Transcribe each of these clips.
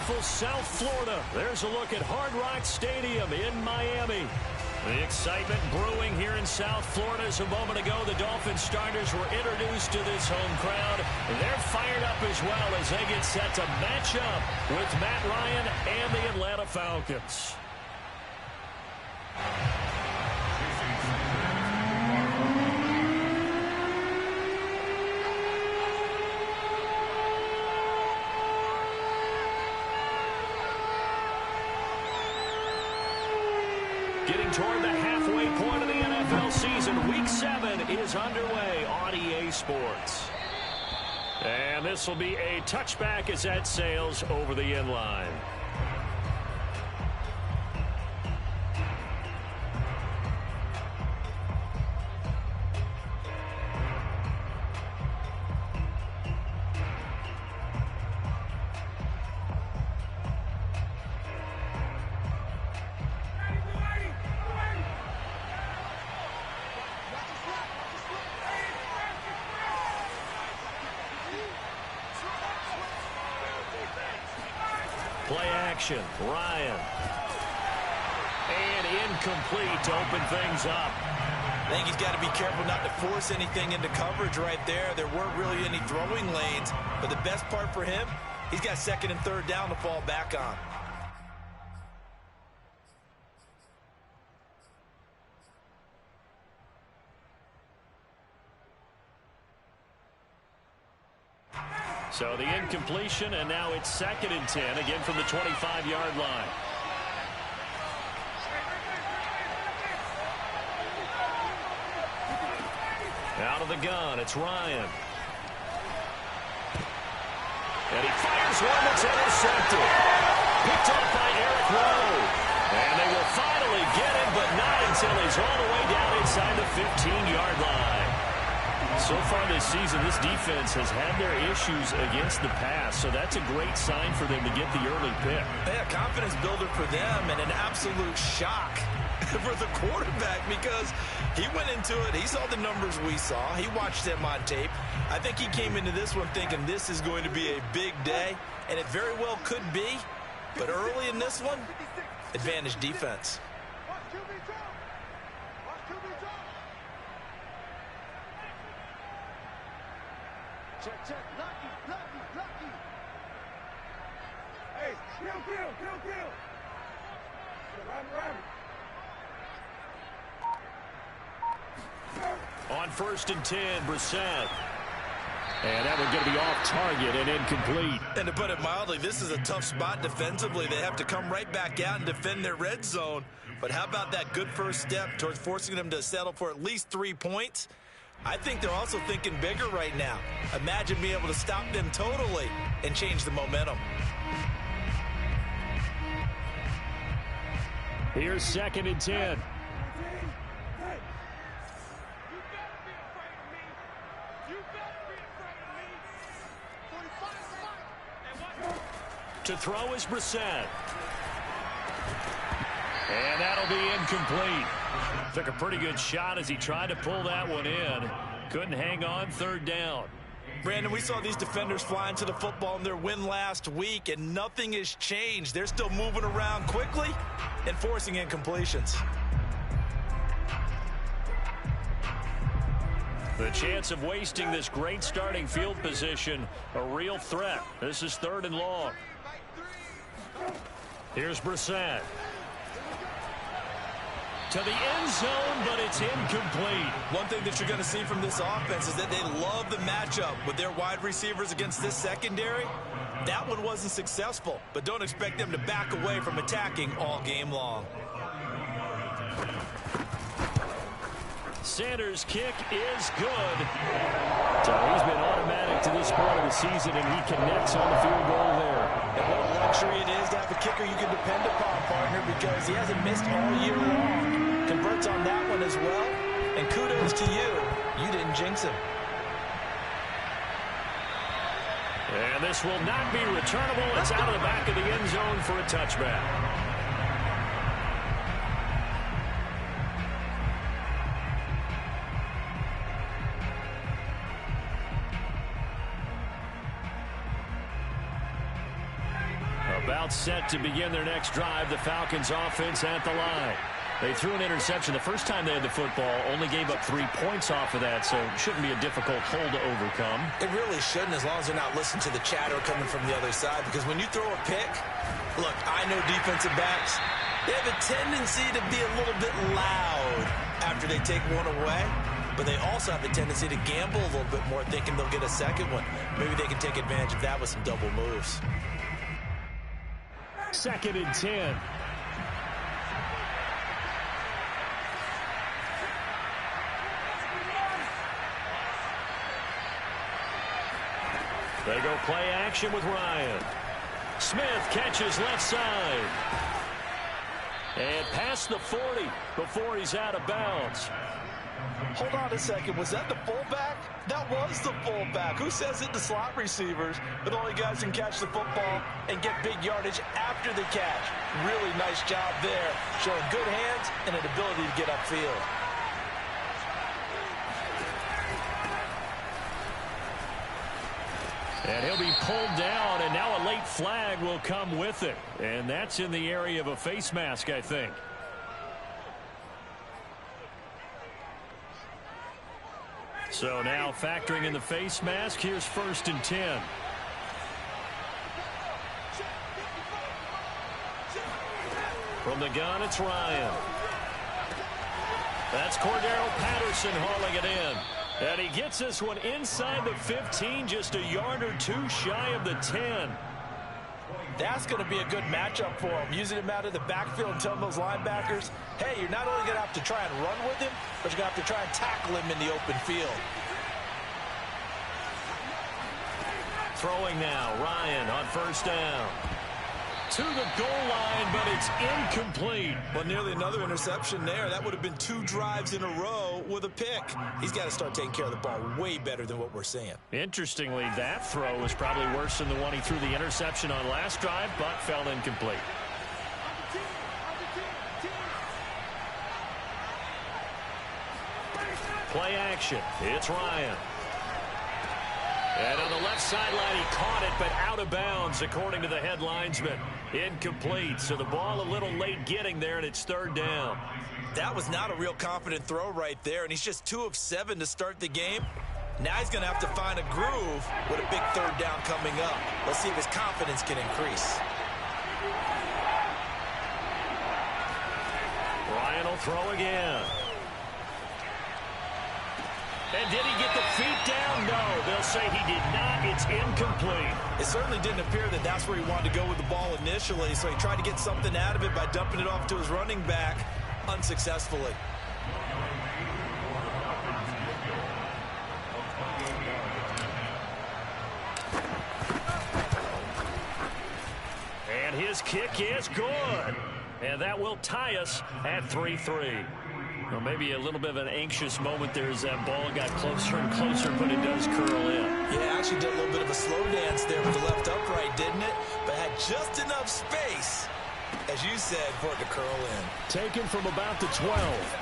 beautiful South Florida. There's a look at Hard Rock Stadium in Miami. The excitement brewing here in South Florida. As a moment ago, the Dolphins starters were introduced to this home crowd. They're fired up as well as they get set to match up with Matt Ryan and the Atlanta Falcons. Getting toward the halfway point of the NFL season. Week 7 is underway on EA Sports. And this will be a touchback as that sails over the end line. Play action, Ryan. And incomplete to open things up. I think he's got to be careful not to force anything into coverage right there. There weren't really any throwing lanes, but the best part for him, he's got second and third down to fall back on. So the incompletion, and now it's 2nd and 10, again from the 25-yard line. Out of the gun, it's Ryan. And he fires one that's intercepted. Picked up by Eric Rowe. And they will finally get him, but not until he's all the way down inside the 15-yard line. So far this season, this defense has had their issues against the pass, so that's a great sign for them to get the early pick. Yeah, confidence builder for them and an absolute shock for the quarterback because he went into it. He saw the numbers we saw. He watched them on tape. I think he came into this one thinking this is going to be a big day, and it very well could be. But early in this one, advantage defense. Check. Lucky. Hey, kill. On 1st and 10, Brissett. And that one going to be off target and incomplete. And to put it mildly, this is a tough spot defensively. They have to come right back out and defend their red zone. But how about that good first step towards forcing them to settle for at least 3 points? I think they're also thinking bigger right now. Imagine being able to stop them totally and change the momentum. Here's 2nd and 10. To throw is Brissett. And that'll be incomplete. Took a pretty good shot as he tried to pull that one in. Couldn't hang on, 3rd down. Brandon, we saw these defenders fly into the football in their win last week, and nothing has changed. They're still moving around quickly and forcing incompletions. The chance of wasting this great starting field position, a real threat. This is 3rd and long. Here's Brissett. To the end zone, but it's incomplete. One thing that you're going to see from this offense is that they love the matchup with their wide receivers against this secondary. That one wasn't successful, but don't expect them to back away from attacking all game long. Sanders' kick is good. So he's been automatic to this point of the season, and he connects on the field goal there. And what a luxury it is to have a kicker you can depend upon, partner, because he hasn't missed all year long. Converts on that one as well, and kudos to you. You didn't jinx him. And this will not be returnable. It's out of the back of the end zone for a touchback. About set to begin their next drive, the Falcons offense at the line. They threw an interception the first time they had the football, only gave up 3 points off of that, so it shouldn't be a difficult hole to overcome. It really shouldn't, as long as they're not listening to the chatter coming from the other side, because when you throw a pick, look, I know defensive backs, they have a tendency to be a little bit loud after they take one away, but they also have a tendency to gamble a little bit more, thinking they'll get a second one. Maybe they can take advantage of that with some double moves. 2nd and 10. They go play action with Ryan. Smith catches left side. And past the 40 before he's out of bounds. Hold on a second. Was that the fullback? That was the fullback. Who says it to slot receivers? But only guys can catch the football and get big yardage after the catch. Really nice job there. Showing good hands and an ability to get upfield. And he'll be pulled down, and now a late flag will come with it. And that's in the area of a face mask, I think. So now factoring in the face mask, here's 1st and 10. From the gun, it's Ryan. That's Cordero Patterson hauling it in. And he gets this one inside the 15, just a yard or two shy of the 10. That's going to be a good matchup for him. Using him out of the backfield and telling those linebackers, hey, you're not only going to have to try and run with him, but you're going to have to try and tackle him in the open field. Throwing now, Ryan on 1st down. To the goal line, but it's incomplete. Well, nearly another interception there. That would have been 2 drives in a row with a pick. He's got to start taking care of the ball way better than what we're seeing. Interestingly, that throw was probably worse than the one he threw the interception on last drive, but fell incomplete. Play action. It's Ryan. And on the left sideline, he caught it, but out of bounds, according to the head linesman. Incomplete, so the ball a little late getting there, and it's 3rd down. That was not a real confident throw right there, and he's just 2 of 7 to start the game. Now he's going to have to find a groove with a big 3rd down coming up. Let's see if his confidence can increase. Ryan will throw again. And did he get the feet down? No, they'll say he did not. It's incomplete. It certainly didn't appear that that's where he wanted to go with the ball initially, so he tried to get something out of it by dumping it off to his running back unsuccessfully. And his kick is good. And that will tie us at 3-3. Well, maybe a little bit of an anxious moment there as that ball got closer and closer, but it does curl in. Yeah, actually did a little bit of a slow dance there with the left upright, didn't it? But had just enough space, as you said, for it to curl in. Taken from about the 12.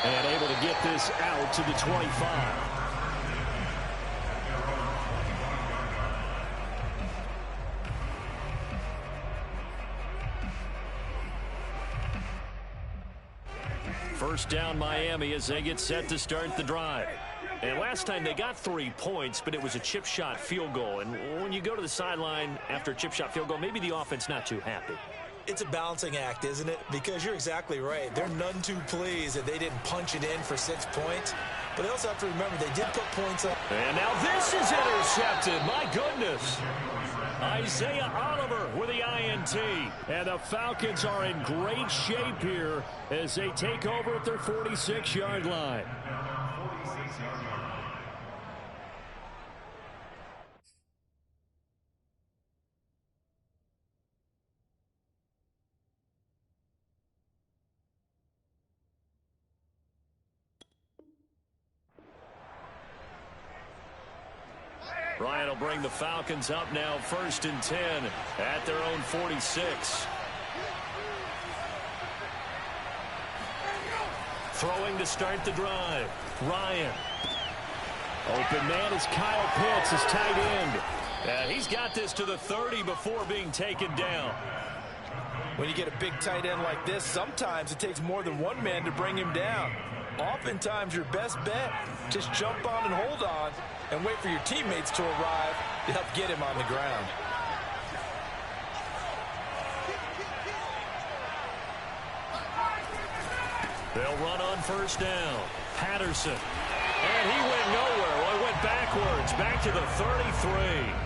And able to get this out to the 25. First down Miami as they get set to start the drive. And last time they got 3 points, but it was a chip shot field goal. And when you go to the sideline after a chip shot field goal, maybe the offense not too happy. It's a balancing act, isn't it? Because you're exactly right. They're none too pleased that they didn't punch it in for 6 points. But they also have to remember they did put points up. And now this is intercepted. My goodness. Isaiah Oliver with the INT. And the Falcons are in great shape here as they take over at their 46-yard line. Ryan will bring the Falcons up now 1st and 10 at their own 46. Throwing to start the drive. Ryan. Open man is Kyle Pitts, his tight end. And he's got this to the 30 before being taken down. When you get a big tight end like this, sometimes it takes more than one man to bring him down. Oftentimes, your best bet, just jump on and hold on and wait for your teammates to arrive to help get him on the ground. They'll run on first down. Patterson. And he went nowhere. Well, he went backwards, back to the 33.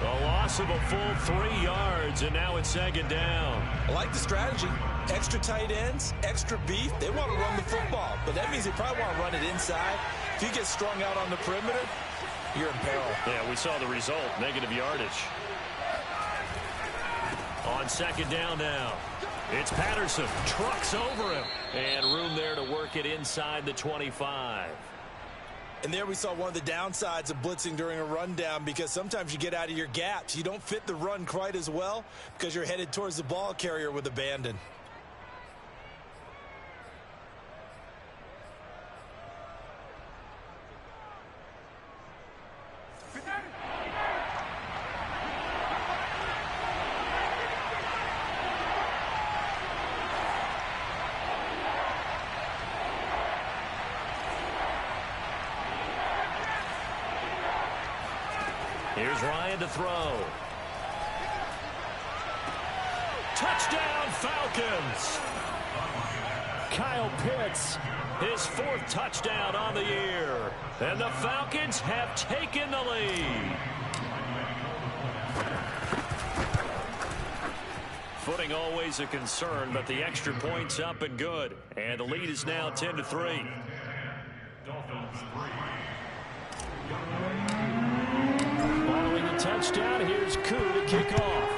A loss of a full 3 yards, and now it's second down. I like the strategy. Extra tight ends, extra beef. They want to run the football, but that means they probably want to run it inside. If you get strung out on the perimeter, you're in peril. Yeah, we saw the result, negative yardage. On second down now, it's Patterson. Trucks over him, and room there to work it inside the 25. And there we saw one of the downsides of blitzing during a rundown, because sometimes you get out of your gaps. You don't fit the run quite as well because you're headed towards the ball carrier with abandon. Here's Ryan to throw. Touchdown, Falcons. Kyle Pitts, his 4th touchdown on the year. And the Falcons have taken the lead. Footing always a concern, but the extra point's up and good. And the lead is now 10-3. Dolphins 3. Following the touchdown, here's Koo to kick off.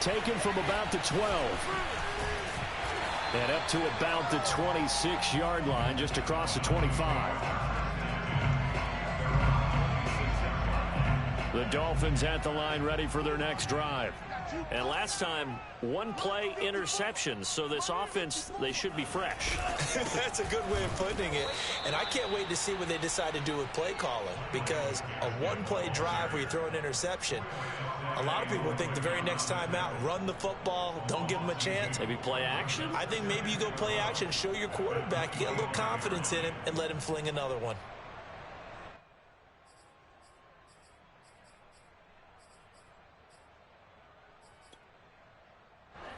Taken from about the 12. And up to about the 26-yard line, just across the 25. The Dolphins at the line, ready for their next drive. And last time, 1-play interceptions, so this offense, they should be fresh. That's a good way of putting it. And I can't wait to see what they decide to do with play calling, because a 1-play drive where you throw an interception, a lot of people think the very next time out, run the football, don't give them a chance. Maybe play action? I think maybe you go play action, show your quarterback, get a little confidence in him, and let him fling another one.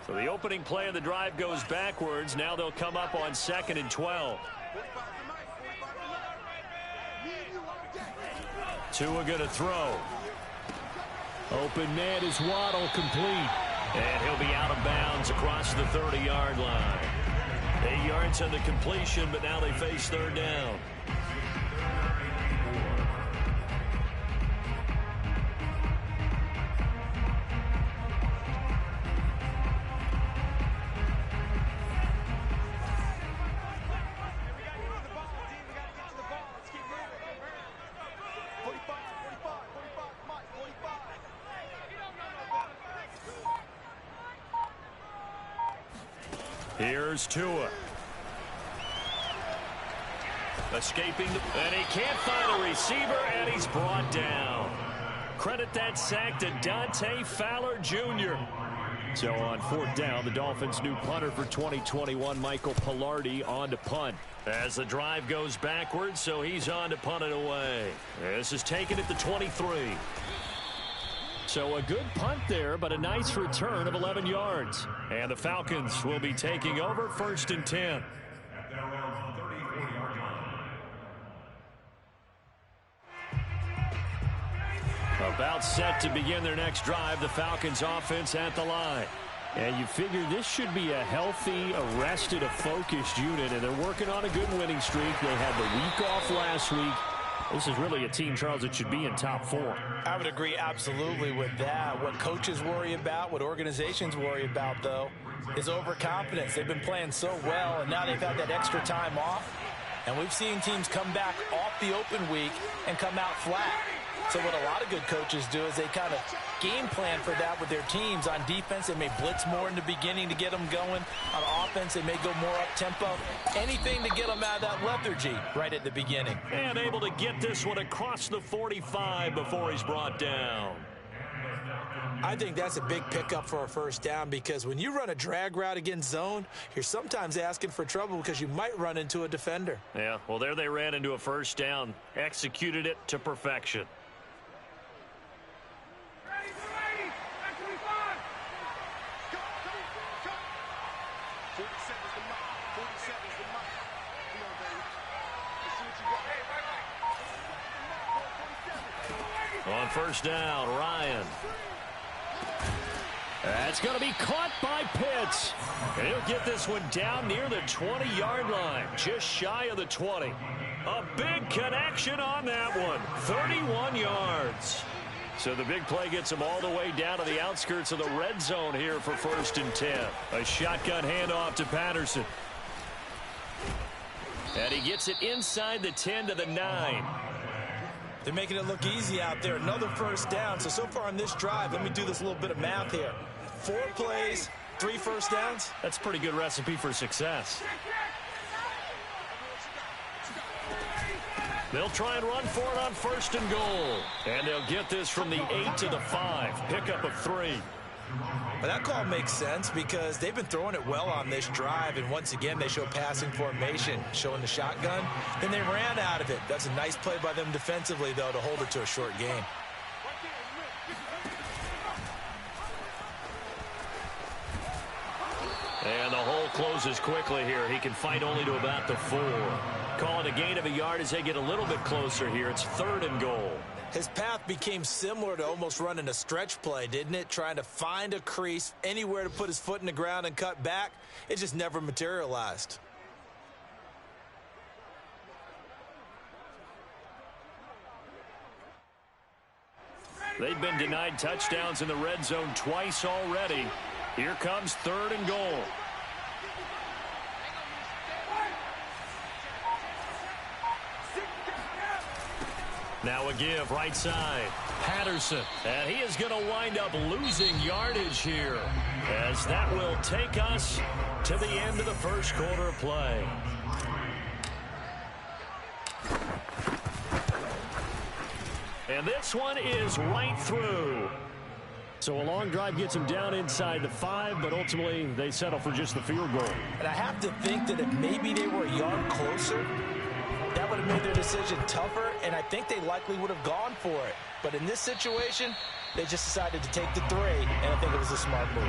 So the opening play of the drive goes backwards. Now they'll come up on 2nd and 12. Tua going to throw. Open man is Waddle, complete. And he'll be out of bounds across the 30-yard line. 8 yards on the completion, but now they face 3rd down. Here's Tua. Escaping, and he can't find a receiver, and he's brought down. Credit that sack to Dante Fowler Jr. So on 4th down, the Dolphins' new punter for 2021, Michael Pilardi, on to punt. As the drive goes backwards, so he's on to punt it away. This is taken at the 23. So a good punt there, but a nice return of 11 yards. And the Falcons will be taking over 1st and 10. About set to begin their next drive, the Falcons offense at the line. And you figure this should be a healthy, arrested, a focused unit, and they're working on a good winning streak. They had the week off last week. This is really a team, Charles, that should be in top 4. I would agree absolutely with that. What coaches worry about, what organizations worry about, though, is overconfidence. They've been playing so well, and now they've had that extra time off. And we've seen teams come back off the open week and come out flat. So what a lot of good coaches do is they kind of game plan for that with their teams. On defense, they may blitz more in the beginning to get them going. On offense, they may go more up-tempo. Anything to get them out of that lethargy right at the beginning. And able to get this one across the 45 before he's brought down. I think that's a big pickup for a first down because when you run a drag route against zone, you're sometimes asking for trouble because you might run into a defender. Yeah, well, there they ran into a first down. Executed it to perfection. On first down, Ryan. That's going to be caught by Pitts. And he'll get this one down near the 20-yard line, just shy of the 20. A big connection on that one, 31 yards. So the big play gets him all the way down to the outskirts of the red zone here for 1st and 10. A shotgun handoff to Patterson. And he gets it inside the 10 to the 9. They're making it look easy out there. Another first down. So far on this drive, let me do this little bit of math here. 4 plays, 3 first downs. That's a pretty good recipe for success. They'll try and run for it on 1st and goal. And they'll get this from the 8 to the 5. Pickup of 3. But that call makes sense because they've been throwing it well on this drive, and once again they show passing formation, showing the shotgun. Then they ran out of it. That's a nice play by them defensively, though, to hold it to a short game. And the hole closes quickly here. He can fight only to about the 4. Calling a gain of a yard as they get a little bit closer here. It's 3rd and goal. His path became similar to almost running a stretch play, didn't it? Trying to find a crease, anywhere to put his foot in the ground and cut back. It just never materialized. They've been denied touchdowns in the red zone twice already. Here comes 3rd and goal. Now a give right side. Patterson. And he is going to wind up losing yardage here, as that will take us to the end of the first quarter of play. And this one is right through. So a long drive gets him down inside the 5, but ultimately they settle for just the field goal. And I have to think that if maybe they were a yard closer, that would have made their decision tougher, and I think they likely would have gone for it. But in this situation, they just decided to take the 3, and I think it was a smart move.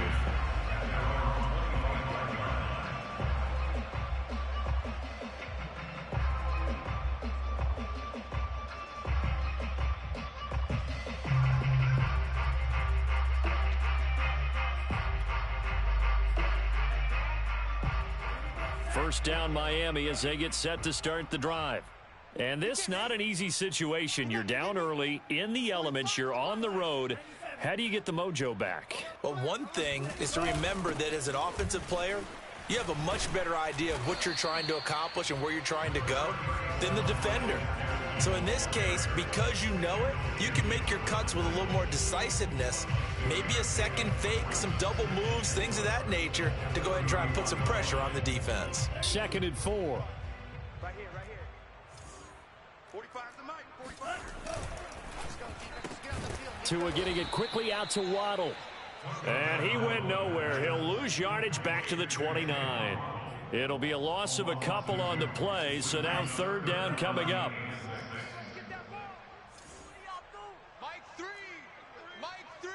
First down Miami as they get set to start the drive. And this not an easy situation. You're down early, in the elements, you're on the road. How do you get the mojo back? Well, one thing is to remember that as an offensive player, you have a much better idea of what you're trying to accomplish and where you're trying to go than the defender. So in this case, because you know it, you can make your cuts with a little more decisiveness, maybe a second fake, some double moves, things of that nature, to go ahead and try and put some pressure on the defense. 2nd and 4. Right here, right here. 45 the mic, 45. Let's go, defense. Let's get out the field. Tua getting it quickly out to Waddle. And he went nowhere. He'll lose yardage back to the 29. It'll be a loss of a couple on the play, so now 3rd down coming up. Get that ball. Mike 3. Mike 3.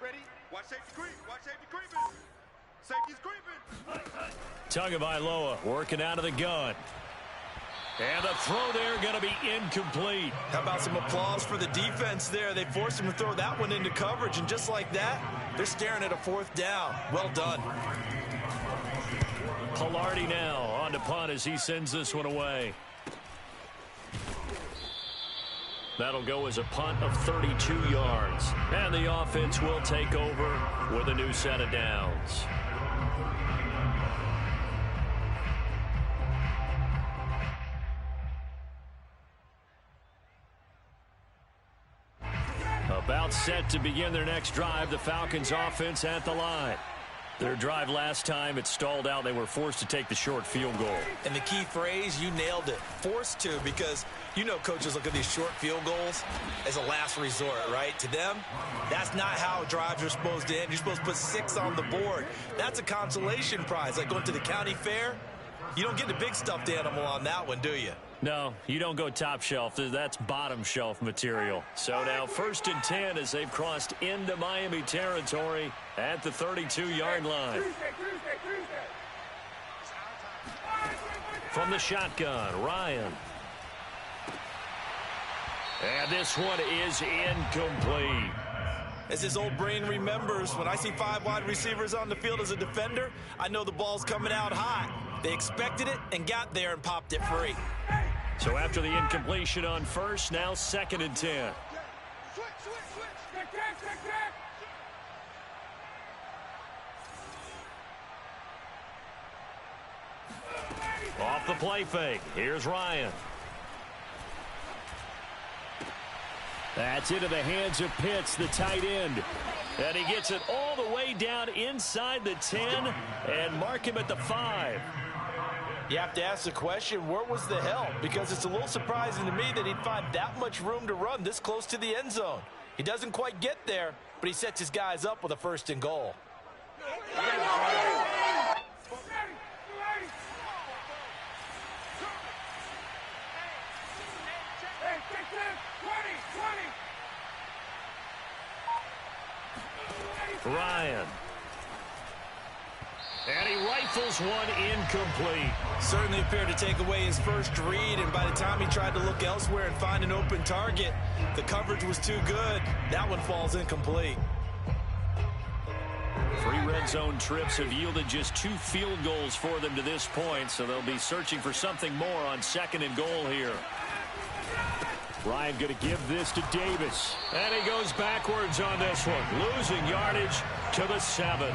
Ready? Watch safety creep. Watch safety creeping. Safety's creeping. Tagovailoa working out of the gun. And the throw there going to be incomplete. How about some applause for the defense there? They forced him to throw that one into coverage, and just like that, they're staring at a 4th down. Well done. Pilardi now on to punt as he sends this one away. That'll go as a punt of 32 yards. And the offense will take over with a new set of downs. Now it's set to begin their next drive. The Falcons offense at the line. Their drive last time, it stalled out. They were forced to take the short field goal. And the key phrase, you nailed it, forced to, because you know coaches look at these short field goals as a last resort, right? To them, that's not how drives are supposed to end. You're supposed to put 6 on the board. That's a consolation prize, like going to the county fair. You don't get the big stuffed animal on that one, do you? No, you don't go top shelf. That's bottom shelf material. So now 1st and 10 as they've crossed into Miami territory at the 32-yard line. From the shotgun, Ryan. And this one is incomplete. As his old brain remembers, when I see 5 wide receivers on the field as a defender, I know the ball's coming out hot. They expected it and got there and popped it free. So after the incompletion on 1st, now 2nd and 10. Off the play fake. Here's Ryan. That's into the hands of Pitts, the tight end. And he gets it all the way down inside the 10 and mark him at the 5. You have to ask the question, where was the help? Because it's a little surprising to me that he'd find that much room to run this close to the end zone. He doesn't quite get there, but he sets his guys up with a 1st and goal. Ryan. And he rifles one incomplete. Certainly appeared to take away his first read, and by the time he tried to look elsewhere and find an open target, the coverage was too good. That one falls incomplete. 3 red zone trips have yielded just 2 field goals for them to this point, so they'll be searching for something more on 2nd and goal here. Ryan going to give this to Davis. And he goes backwards on this one. Losing yardage to the 7.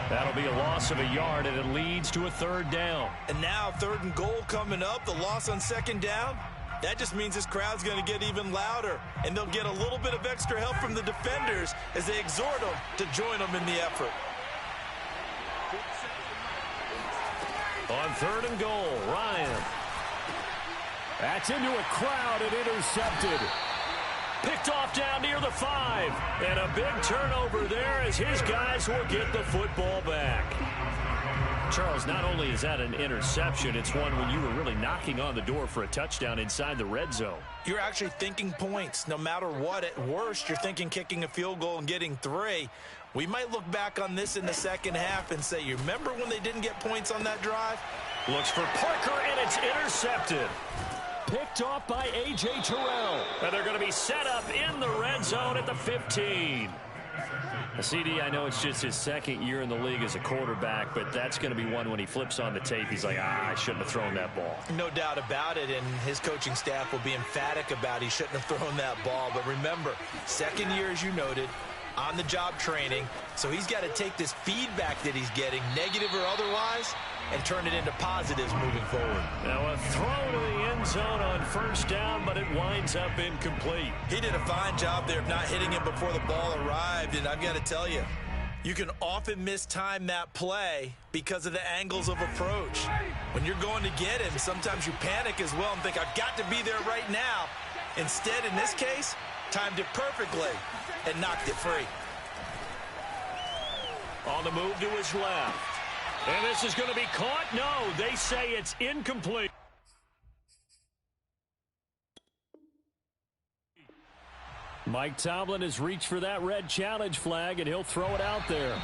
That'll be a loss of a yard, and it leads to a 3rd down. And now 3rd and goal coming up. The loss on 2nd down. That just means this crowd's going to get even louder. And they'll get a little bit of extra help from the defenders as they exhort them to join them in the effort. On 3rd and goal, Ryan. That's into a crowd and intercepted. Picked off down near the 5. And a big turnover there as his guys will get the football back. Charles, not only is that an interception, it's one when you were really knocking on the door for a touchdown inside the red zone. You're actually thinking points. No matter what, at worst, you're thinking kicking a field goal and getting 3. We might look back on this in the 2nd half and say, you remember when they didn't get points on that drive? Looks for Parker, and it's intercepted. Picked off by A.J. Terrell. And they're going to be set up in the red zone at the 15. CD, I know it's just his 2nd year in the league as a quarterback, but that's going to be one when he flips on the tape. He's like, I shouldn't have thrown that ball. No doubt about it, and his coaching staff will be emphatic about he shouldn't have thrown that ball. But remember, 2nd year, as you noted, on-the-job training, so he's got to take this feedback that he's getting, negative or otherwise, and turn it into positives moving forward. Now a throw to the end zone on 1st down, but it winds up incomplete. He did a fine job there of not hitting him before the ball arrived, and I've got to tell you, you can often mistime that play because of the angles of approach. When you're going to get him, sometimes you panic as well and think, I've got to be there right now. Instead, in this case, timed it perfectly and knocked it free. On the move to his left. And this is going to be caught. No, they say it's incomplete. Mike Tomlin has reached for that red challenge flag, and he'll throw it out there.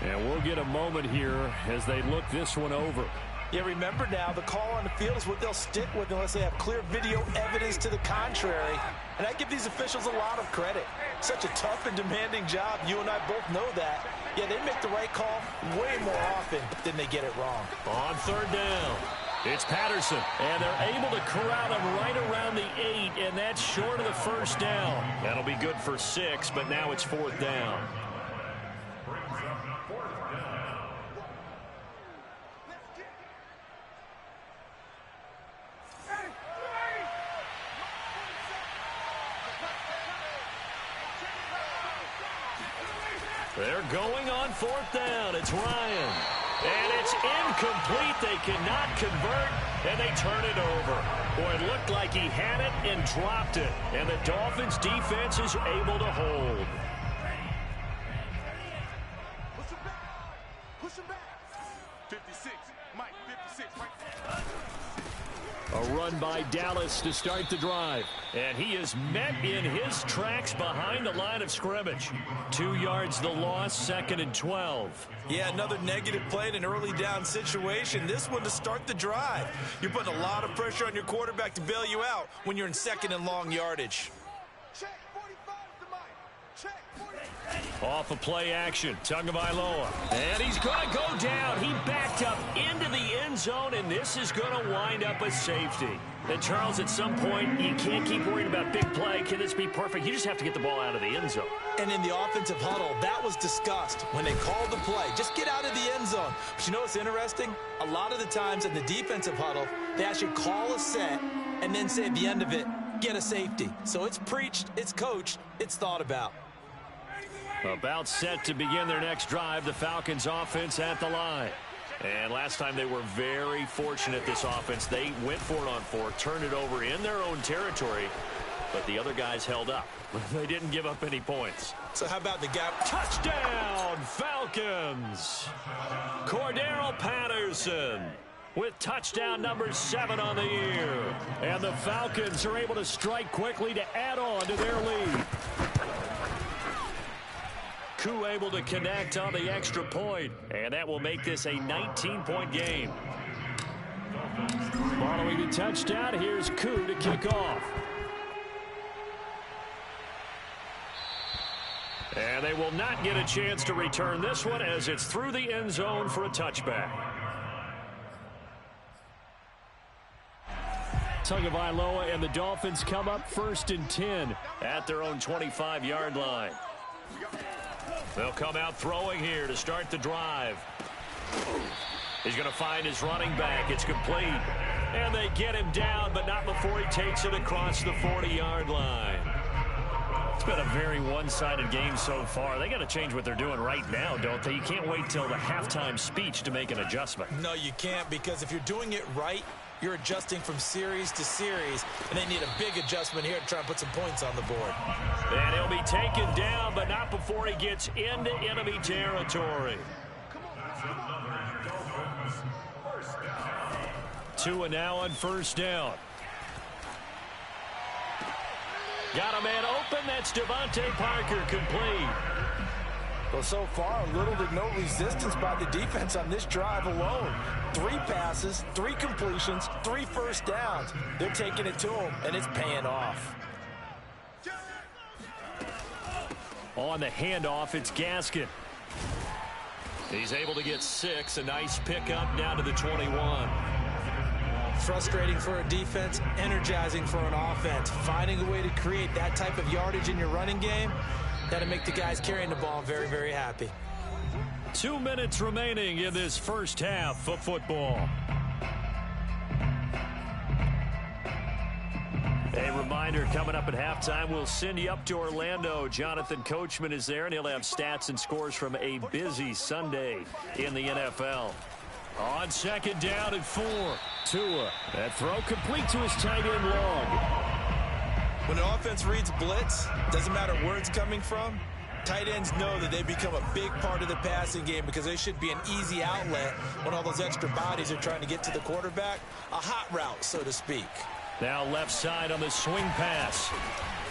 And we'll get a moment here as they look this one over. Yeah, remember now, the call on the field is what they'll stick with unless they have clear video evidence to the contrary. And I give these officials a lot of credit. Such a tough and demanding job. You and I both know that. Yeah, they make the right call way more often than they get it wrong. On 3rd down, it's Patterson. And they're able to corral him right around the 8, and that's short of the 1st down. That'll be good for 6, but now it's 4th down. They're going on 4th down. It's Ryan. And it's incomplete. They cannot convert, and they turn it over. Boy, it looked like he had it and dropped it. And the Dolphins' defense is able to hold. Push him back. Push him back. 56. Mike, 56. Mike. A run by Dallas to start the drive. And he is met in his tracks behind the line of scrimmage. 2 yards the loss, 2nd and 12. Yeah, another negative play in an early down situation. This one to start the drive. You're putting a lot of pressure on your quarterback to bail you out when you're in 2nd and long yardage. Check 45 to Mike. Check 45. Off a play action, Tagovailoa. And he's going to go down. He backed up into the end zone, and this is going to wind up a safety. And, Charles, at some point, you can't keep worrying about big play. Can this be perfect? You just have to get the ball out of the end zone. And in the offensive huddle, that was discussed when they called the play. Just get out of the end zone. But you know what's interesting? A lot of the times in the defensive huddle, they actually call a set and then say at the end of it, get a safety. So it's preached, it's coached, it's thought about. About set to begin their next drive, the Falcons offense at the line. And last time they were very fortunate, this offense. They went for it on 4, turned it over in their own territory, but the other guys held up. They didn't give up any points. So how about the gap? Touchdown, Falcons! Cordero Patterson with touchdown number 7 on the year. And the Falcons are able to strike quickly to add on to their lead. Koo able to connect on the extra point, and that will make this a 19-point game. Following the touchdown, here's Koo to kick off. And they will not get a chance to return this one as it's through the end zone for a touchback. Tagovailoa and the Dolphins come up 1st and 10 at their own 25-yard line. They'll come out throwing here to start the drive. He's going to find his running back. It's complete. And they get him down, but not before he takes it across the 40-yard line. It's been a very one-sided game so far. They got to change what they're doing right now, don't they? You can't wait till the halftime speech to make an adjustment. No, you can't, because if you're doing it right, you're adjusting from series to series, and they need a big adjustment here to try and put some points on the board. And he'll be taken down, but not before he gets into enemy territory. Tua now on 1st down. Got a man open. That's Devontae Parker, complete. Well, so far, little to no resistance by the defense on this drive alone. 3 passes, 3 completions, 3 first downs. They're taking it to him, and it's paying off. On the handoff, it's Gaskin. He's able to get 6. A nice pickup down to the 21. Frustrating for a defense, energizing for an offense. Finding a way to create that type of yardage in your running game, that'll make the guys carrying the ball very, very happy. 2 minutes remaining in this first half of football. A reminder, coming up at halftime, we'll send you up to Orlando. Jonathan Coachman is there, and he'll have stats and scores from a busy Sunday in the NFL. On 2nd down and 4. Tua. That throw complete to his tight end Long. When the offense reads blitz, doesn't matter where it's coming from, tight ends know that they become a big part of the passing game because they should be an easy outlet when all those extra bodies are trying to get to the quarterback. A hot route, so to speak. Now left side on the swing pass.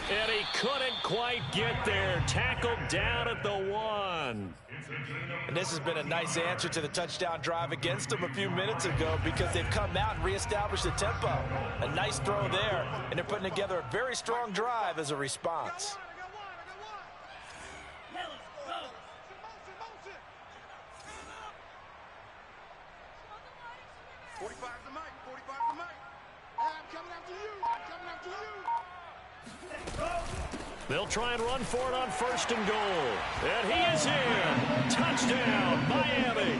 And he couldn't quite get there. Tackled down at the 1. And this has been a nice answer to the touchdown drive against them a few minutes ago because they've come out and reestablished the tempo. A nice throw there, and they're putting together a very strong drive as a response. They'll try and run for it on 1st and goal. And he is in. Touchdown, Miami.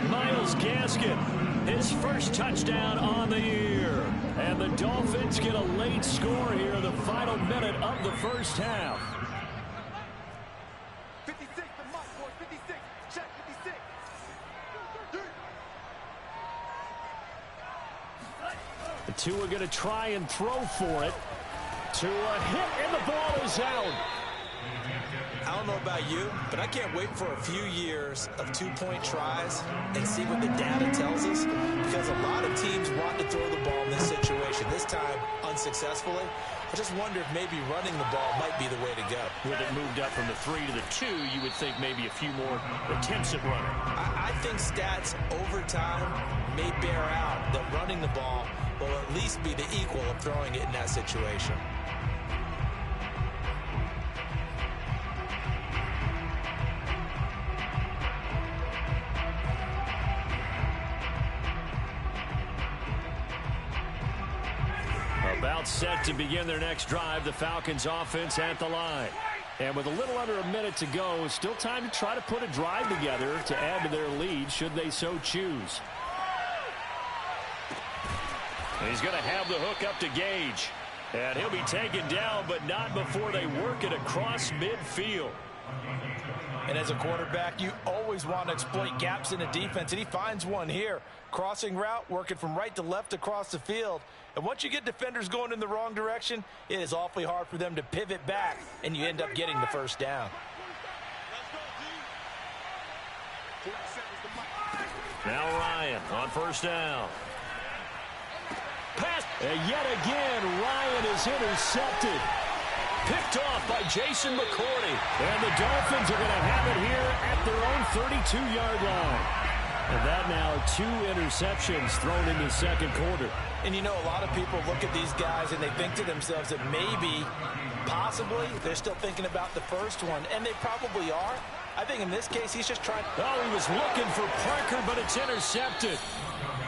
Myles Gaskin, his first touchdown on the year. And the Dolphins get a late score here in the final minute of the first half. Tua going to try and throw for it. Tua hit, and the ball is out. I don't know about you, but I can't wait for a few years of two-point tries and see what the data tells us, because a lot of teams want to throw the ball in this situation, this time unsuccessfully. I just wonder if maybe running the ball might be the way to go. With it moved up from the 3 to the 2, you would think maybe a few more attempts at running. I think stats over time may bear out that running the ball will at least be the equal of throwing it in that situation. About set to begin their next drive, the Falcons offense at the line. And with a little under a minute to go, still time to try to put a drive together to add to their lead should they so choose. And he's going to have the hook up to Gage. And he'll be taken down, but not before they work it across midfield. And as a quarterback, you always want to exploit gaps in the defense, and he finds one here. Crossing route, working from right to left across the field. And once you get defenders going in the wrong direction, it is awfully hard for them to pivot back, and you end up getting the first down. Now Ryan on first down. Pass. And yet again, Ryan is intercepted. Picked off by Jason McCourty. And the Dolphins are going to have it here at their own 32-yard line. And that now 2 interceptions thrown in the second quarter. And you know, a lot of people look at these guys and they think to themselves that maybe, possibly, they're still thinking about the first one. And they probably are. I think in this case, he's just trying. Oh, he was looking for Parker, but it's intercepted.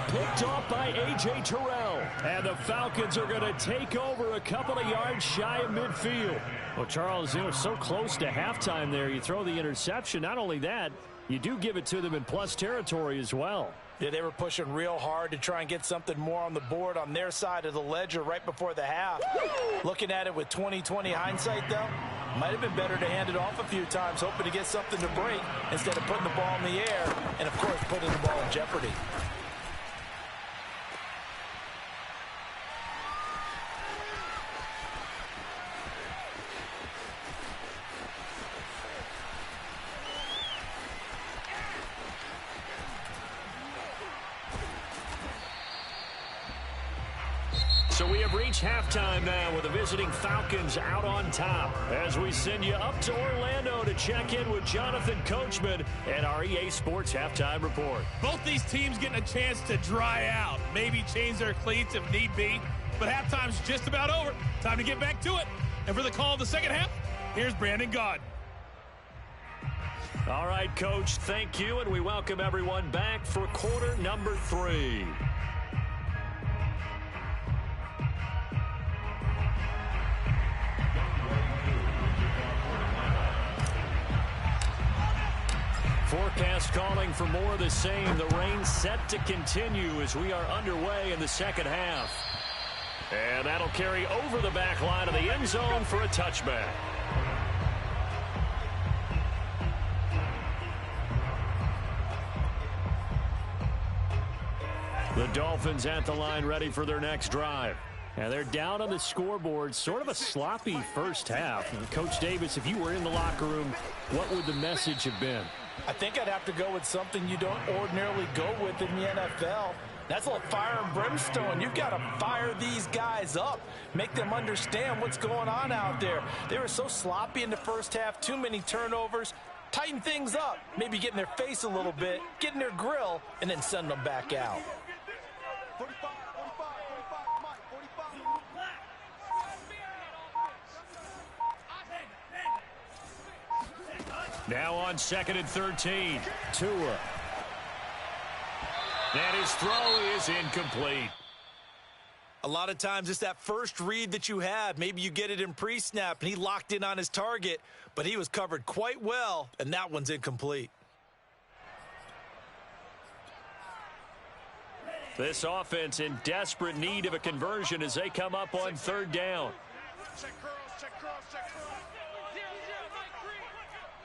Picked off by A.J. Terrell. And the Falcons are going to take over a couple of yards shy of midfield. Well, Charles, you know, so close to halftime there. You throw the interception. Not only that, you do give it to them in plus territory as well. Yeah, they were pushing real hard to try and get something more on the board on their side of the ledger right before the half. Looking at it with 20/20 hindsight, though, might have been better to hand it off a few times, hoping to get something to break instead of putting the ball in the air and, of course, putting the ball in jeopardy. So we have reached halftime now with the visiting Falcons out on top as we send you up to Orlando to check in with Jonathan Coachman and our EA Sports Halftime Report. Both these teams getting a chance to dry out, maybe change their cleats if need be, but halftime's just about over. Time to get back to it. And for the call of the second half, here's Brandon Gaud. All right, Coach, thank you, and we welcome everyone back for quarter number 3. Forecast calling for more of the same. The rain set to continue as we are underway in the second half. And that'll carry over the back line of the end zone for a touchback. The Dolphins at the line ready for their next drive. And they're down on the scoreboard, sort of a sloppy first half. And Coach Davis, if you were in the locker room, what would the message have been? I think I'd have to go with something you don't ordinarily go with in the NFL. That's a little fire and brimstone. You've got to fire these guys up, make them understand what's going on out there. They were so sloppy in the first half, too many turnovers. Tighten things up, maybe get in their face a little bit, get in their grill, and then send them back out. 45, 45, 45, Mike, 45. Now on 2nd and 13, Tua. And his throw is incomplete. A lot of times it's that first read that you have. Maybe you get it in pre-snap, and he locked in on his target, but he was covered quite well, and that one's incomplete. This offense in desperate need of a conversion as they come up on 3rd down. Check curls, check curls, check curls. 0-0, Mike 3.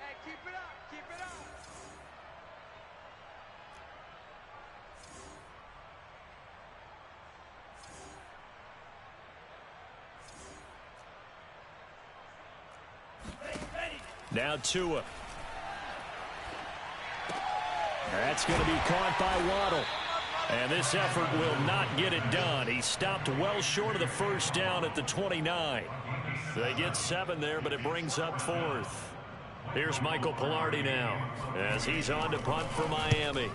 Hey, keep it up, keep it up. Now Tua. That's going to be caught by Waddle. And this effort will not get it done. He stopped well short of the first down at the 29. They get 7 there, but it brings up 4th. Here's Michael Pilardi now as he's on to punt for Miami.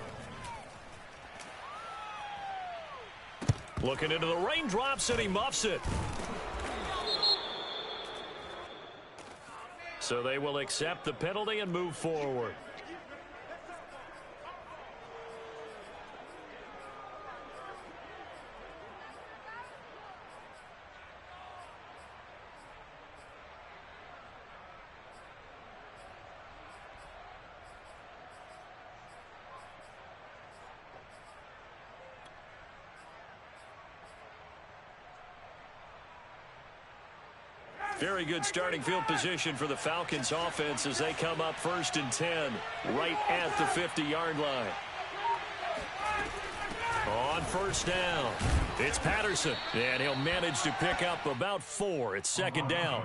Looking into the raindrops, and he muffs it. So they will accept the penalty and move forward. Very good starting field position for the Falcons offense as they come up 1st and 10 right at the 50-yard line. On 1st down, it's Patterson, and he'll manage to pick up about 4. It's 2nd down.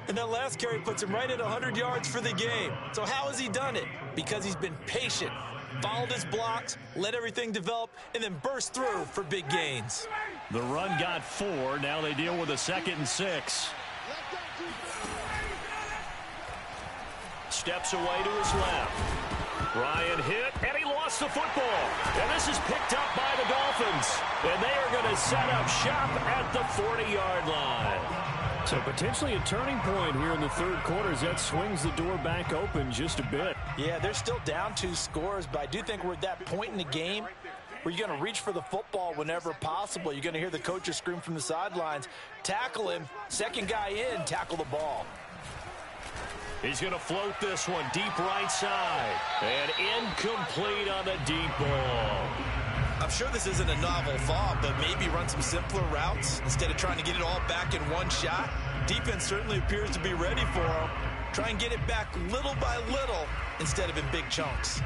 And that last carry puts him right at 100 yards for the game. So how has he done it? Because he's been patient, followed his blocks, let everything develop, and then burst through for big gains. The run got 4. Now they deal with a 2nd and 6. Steps away to his left. Ryan hit, and he lost the football. And this is picked up by the Dolphins. And they are going to set up shop at the 40-yard line. So potentially a turning point here in the 3rd quarter as that swings the door back open just a bit. Yeah, they're still down 2 scores, but I do think we're at that point in the game where you're going to reach for the football whenever possible. You're going to hear the coaches scream from the sidelines, tackle him, 2nd guy in, tackle the ball. He's going to float this one deep right side. And incomplete on the deep ball. I'm sure this isn't a novel thought, but maybe run some simpler routes instead of trying to get it all back in one shot. Defense certainly appears to be ready for him. Try and get it back little by little instead of in big chunks.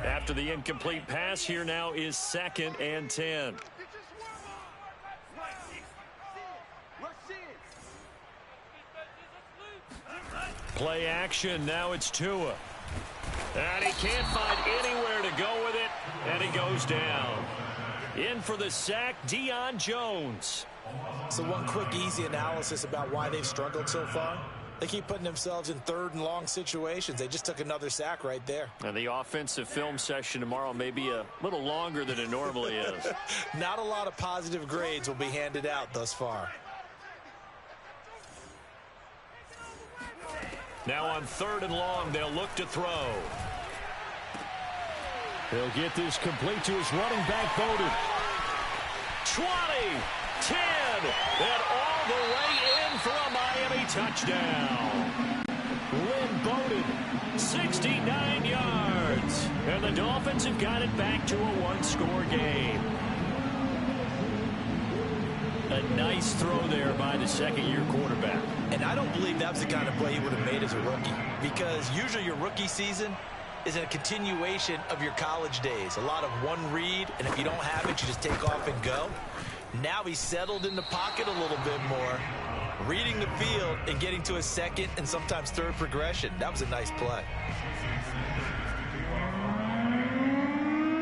After the incomplete pass, here now is 2nd and 10. Play action. Now it's Tua. And he can't find anywhere to go with it. And he goes down. In for the sack, Deion Jones. So one quick, easy analysis about why they've struggled so far. They keep putting themselves in 3rd and long situations. They just took another sack right there. And the offensive film session tomorrow may be a little longer than it normally is. Not a lot of positive grades will be handed out thus far. Now on 3rd and long, they'll look to throw. He'll get this complete to his running back, Bowden. 20, 10, and all the way in for a Miami touchdown. Lynn Bowden, 69 yards. And the Dolphins have got it back to a 1-score game. A nice throw there by the 2nd-year quarterback. And I don't believe that was the kind of play he would have made as a rookie. Because usually your rookie season is a continuation of your college days. A lot of one read, and if you don't have it, you just take off and go. Now he's settled in the pocket a little bit more, reading the field and getting to a 2nd and sometimes 3rd progression. That was a nice play.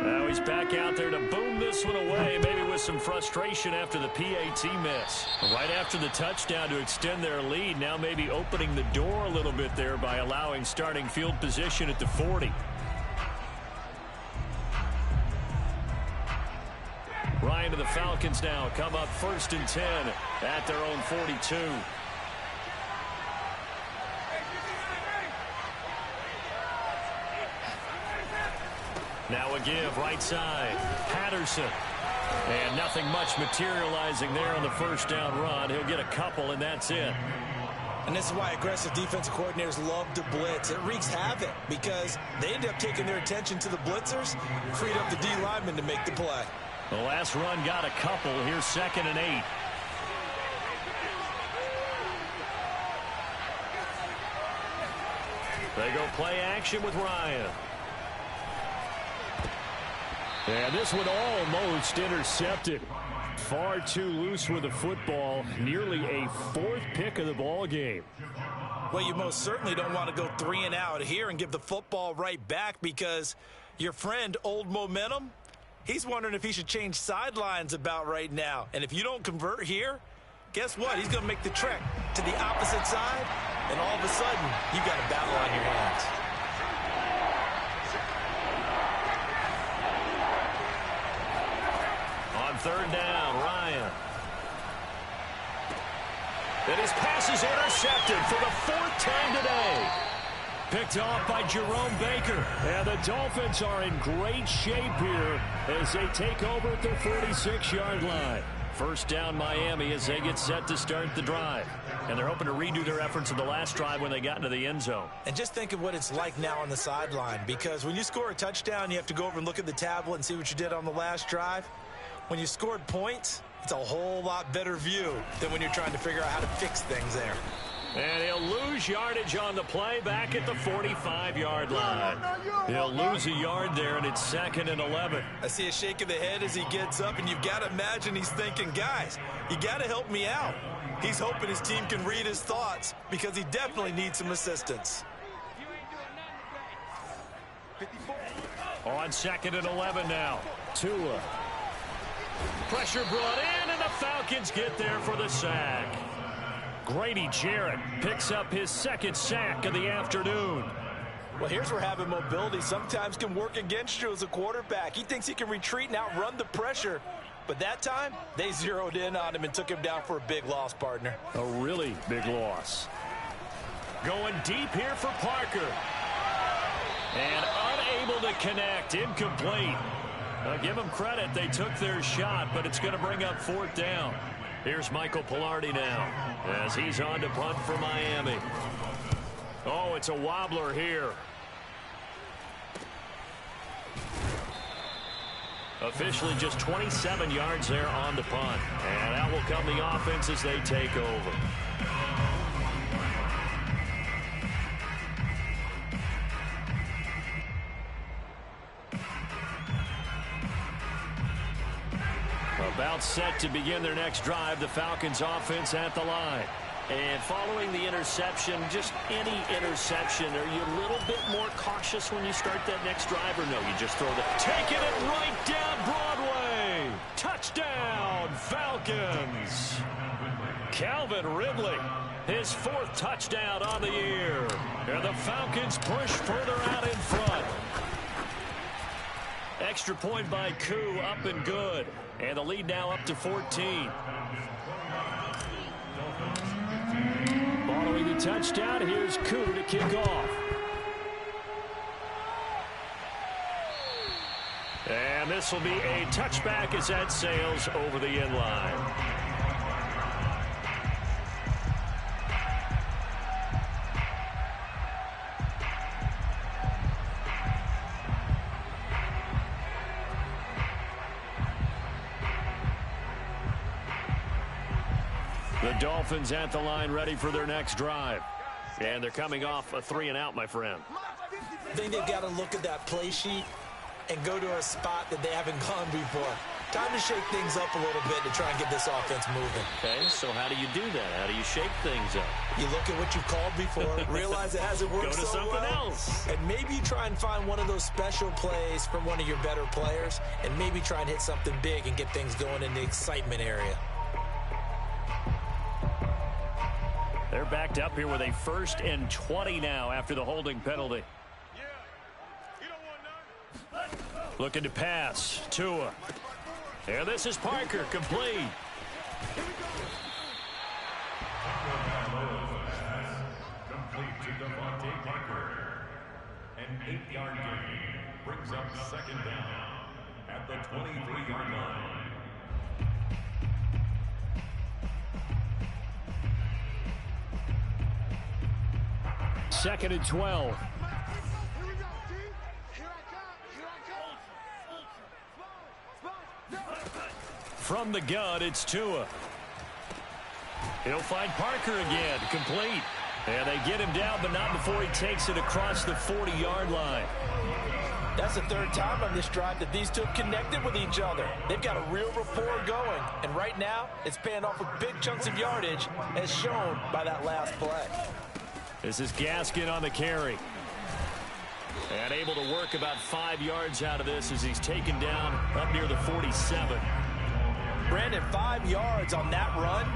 Now he's back out there to boom this one away, maybe with some frustration after the PAT miss. Right after the touchdown to extend their lead, now maybe opening the door a little bit there by allowing starting field position at the 40. Ryan and the Falcons now come up 1st and 10 at their own 42. Now a give right side. Patterson. And nothing much materializing there on the 1st down run. He'll get a couple, and that's it. And this is why aggressive defensive coordinators love to blitz. It wreaks havoc because they end up taking their attention to the blitzers, freed up the D lineman to make the play. The last run got a couple. Here's 2nd and 8. They go play action with Ryan. And this one almost intercepted. Far too loose with the football. Nearly a fourth pick of the ball game. Well, you most certainly don't want to go 3 and out here and give the football right back, because your friend, Old Momentum, he's wondering if he should change sidelines about right now. And if you don't convert here, guess what? He's going to make the trek to the opposite side, and all of a sudden, you've got a battle on your hands. On third down, Ryan. And his pass is intercepted for the 4th time today. Picked off by Jerome Baker. And the Dolphins are in great shape here as they take over at their 46-yard line. First down, Miami, as they get set to start the drive. And they're hoping to redo their efforts in the last drive when they got into the end zone. And just think of what it's like now on the sideline, because when you score a touchdown, you have to go over and look at the tablet and see what you did on the last drive. When you scored points, it's a whole lot better view than when you're trying to figure out how to fix things there. And he'll lose yardage on the play back at the 45-yard line. He'll lose a yard there, and it's 2nd and 11. I see a shake of the head as he gets up, and you've got to imagine he's thinking, guys, you got to help me out. He's hoping his team can read his thoughts, because he definitely needs some assistance. On 2nd and 11 now. Tua. Pressure brought in, and the Falcons get there for the sack. Grady Jarrett picks up his 2nd sack of the afternoon. Well, here's where having mobility sometimes can work against you as a quarterback. He thinks he can retreat and outrun the pressure. But that time, they zeroed in on him and took him down for a big loss, partner. A really big loss. Going deep here for Parker. And unable to connect. Incomplete. Give them credit. They took their shot, but it's going to bring up 4th down. Here's Michael Pilardi now as he's on to punt for Miami. Oh, it's a wobbler here. Officially just 27 yards there on the punt. And that will come the offense as they take over. About set to begin their next drive, the Falcons offense at the line. And following the interception, just any interception, are you a little bit more cautious when you start that next drive, or no, you just throw the... Taking it right down Broadway. Touchdown, Falcons. Calvin Ridley, his 4th touchdown on the year. And the Falcons push further out in front. Extra point by Koo, up and good. And the lead now up to 14. Following the touchdown, here's Koo to kick off. And this will be a touchback as that sails over the end line. The Dolphins at the line ready for their next drive. And they're coming off a 3 and out, my friend. I think they've got to look at that play sheet and go to a spot that they haven't gone before. Time to shake things up a little bit to try and get this offense moving. Okay, so how do you do that? How do you shake things up? You look at what you've called before, realize it hasn't worked Go to so something well, else. and maybe you try and find one of those special plays from one of your better players, and maybe try and hit something big and get things going in the excitement area. They're backed up here with a 1st and 20 now after the holding penalty. Looking to pass. Tua. And this is Parker, complete. Complete to Devontae Parker. An 8-yard gain brings up 2nd down at the 23-yard line. 2nd and 12. From the gun, it's Tua. He'll find Parker again, complete. And they get him down, but not before he takes it across the 40-yard line. That's the third time on this drive that these two have connected with each other. They've got a real rapport going, and right now it's paying off with big chunks of yardage, as shown by that last play. This is Gaskin on the carry. And able to work about 5 yards out of this as he's taken down up near the 47. Brandon, 5 yards on that run.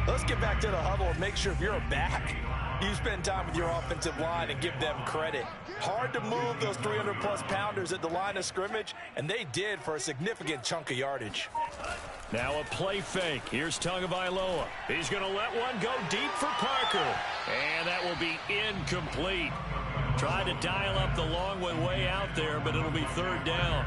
Let's get back to the huddle and make sure if you're a back, you spend time with your offensive line and give them credit. Hard to move those 300-plus pounders at the line of scrimmage, and they did for a significant chunk of yardage. Now a play fake. Here's Tagovailoa. He's going to let one go deep for Parker. And that will be incomplete. Tried to dial up the long way out there, but it'll be third down.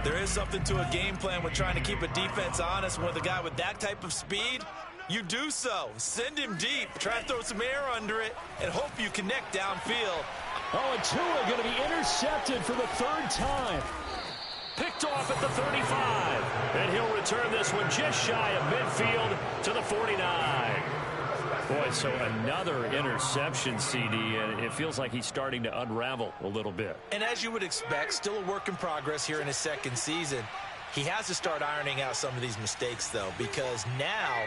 There is something to a game plan with trying to keep a defense honest with a guy with that type of speed. You do so. Send him deep. Try to throw some air under it and hope you connect downfield. Oh, and Tua going to be intercepted for the third time. Picked off at the 35. And he'll return this one just shy of midfield to the 49. Boy, so another interception, CD, and it feels like he's starting to unravel a little bit. And as you would expect, still a work in progress here in his second season. He has to start ironing out some of these mistakes, though, because now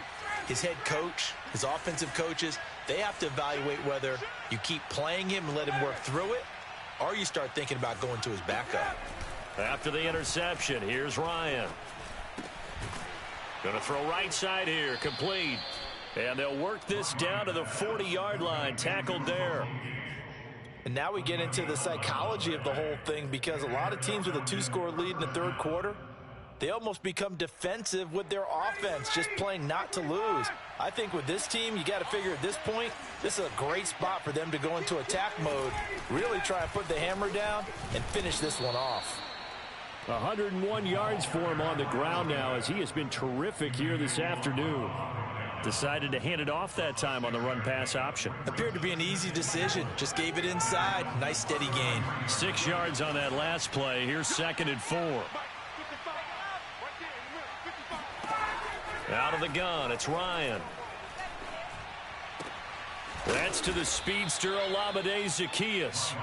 his head coach, his offensive coaches, they have to evaluate whether you keep playing him and let him work through it, or you start thinking about going to his backup. After the interception, here's Ryan. Going to throw right side here, complete. And they'll work this down to the 40-yard line, tackled there. And now we get into the psychology of the whole thing, because a lot of teams with a 2-score lead in the third quarter, they almost become defensive with their offense, just playing not to lose. I think with this team, you got to figure at this point, this is a great spot for them to go into attack mode, really try and put the hammer down and finish this one off. 101 yards for him on the ground now, as he has been terrific here this afternoon. Decided to hand it off that time on the run-pass option. Appeared to be an easy decision. Just gave it inside. Nice, steady gain. 6 yards on that last play. Here's 2nd and 4. Out of the gun, it's Ryan. That's to the speedster, Olamide Zaccheaus.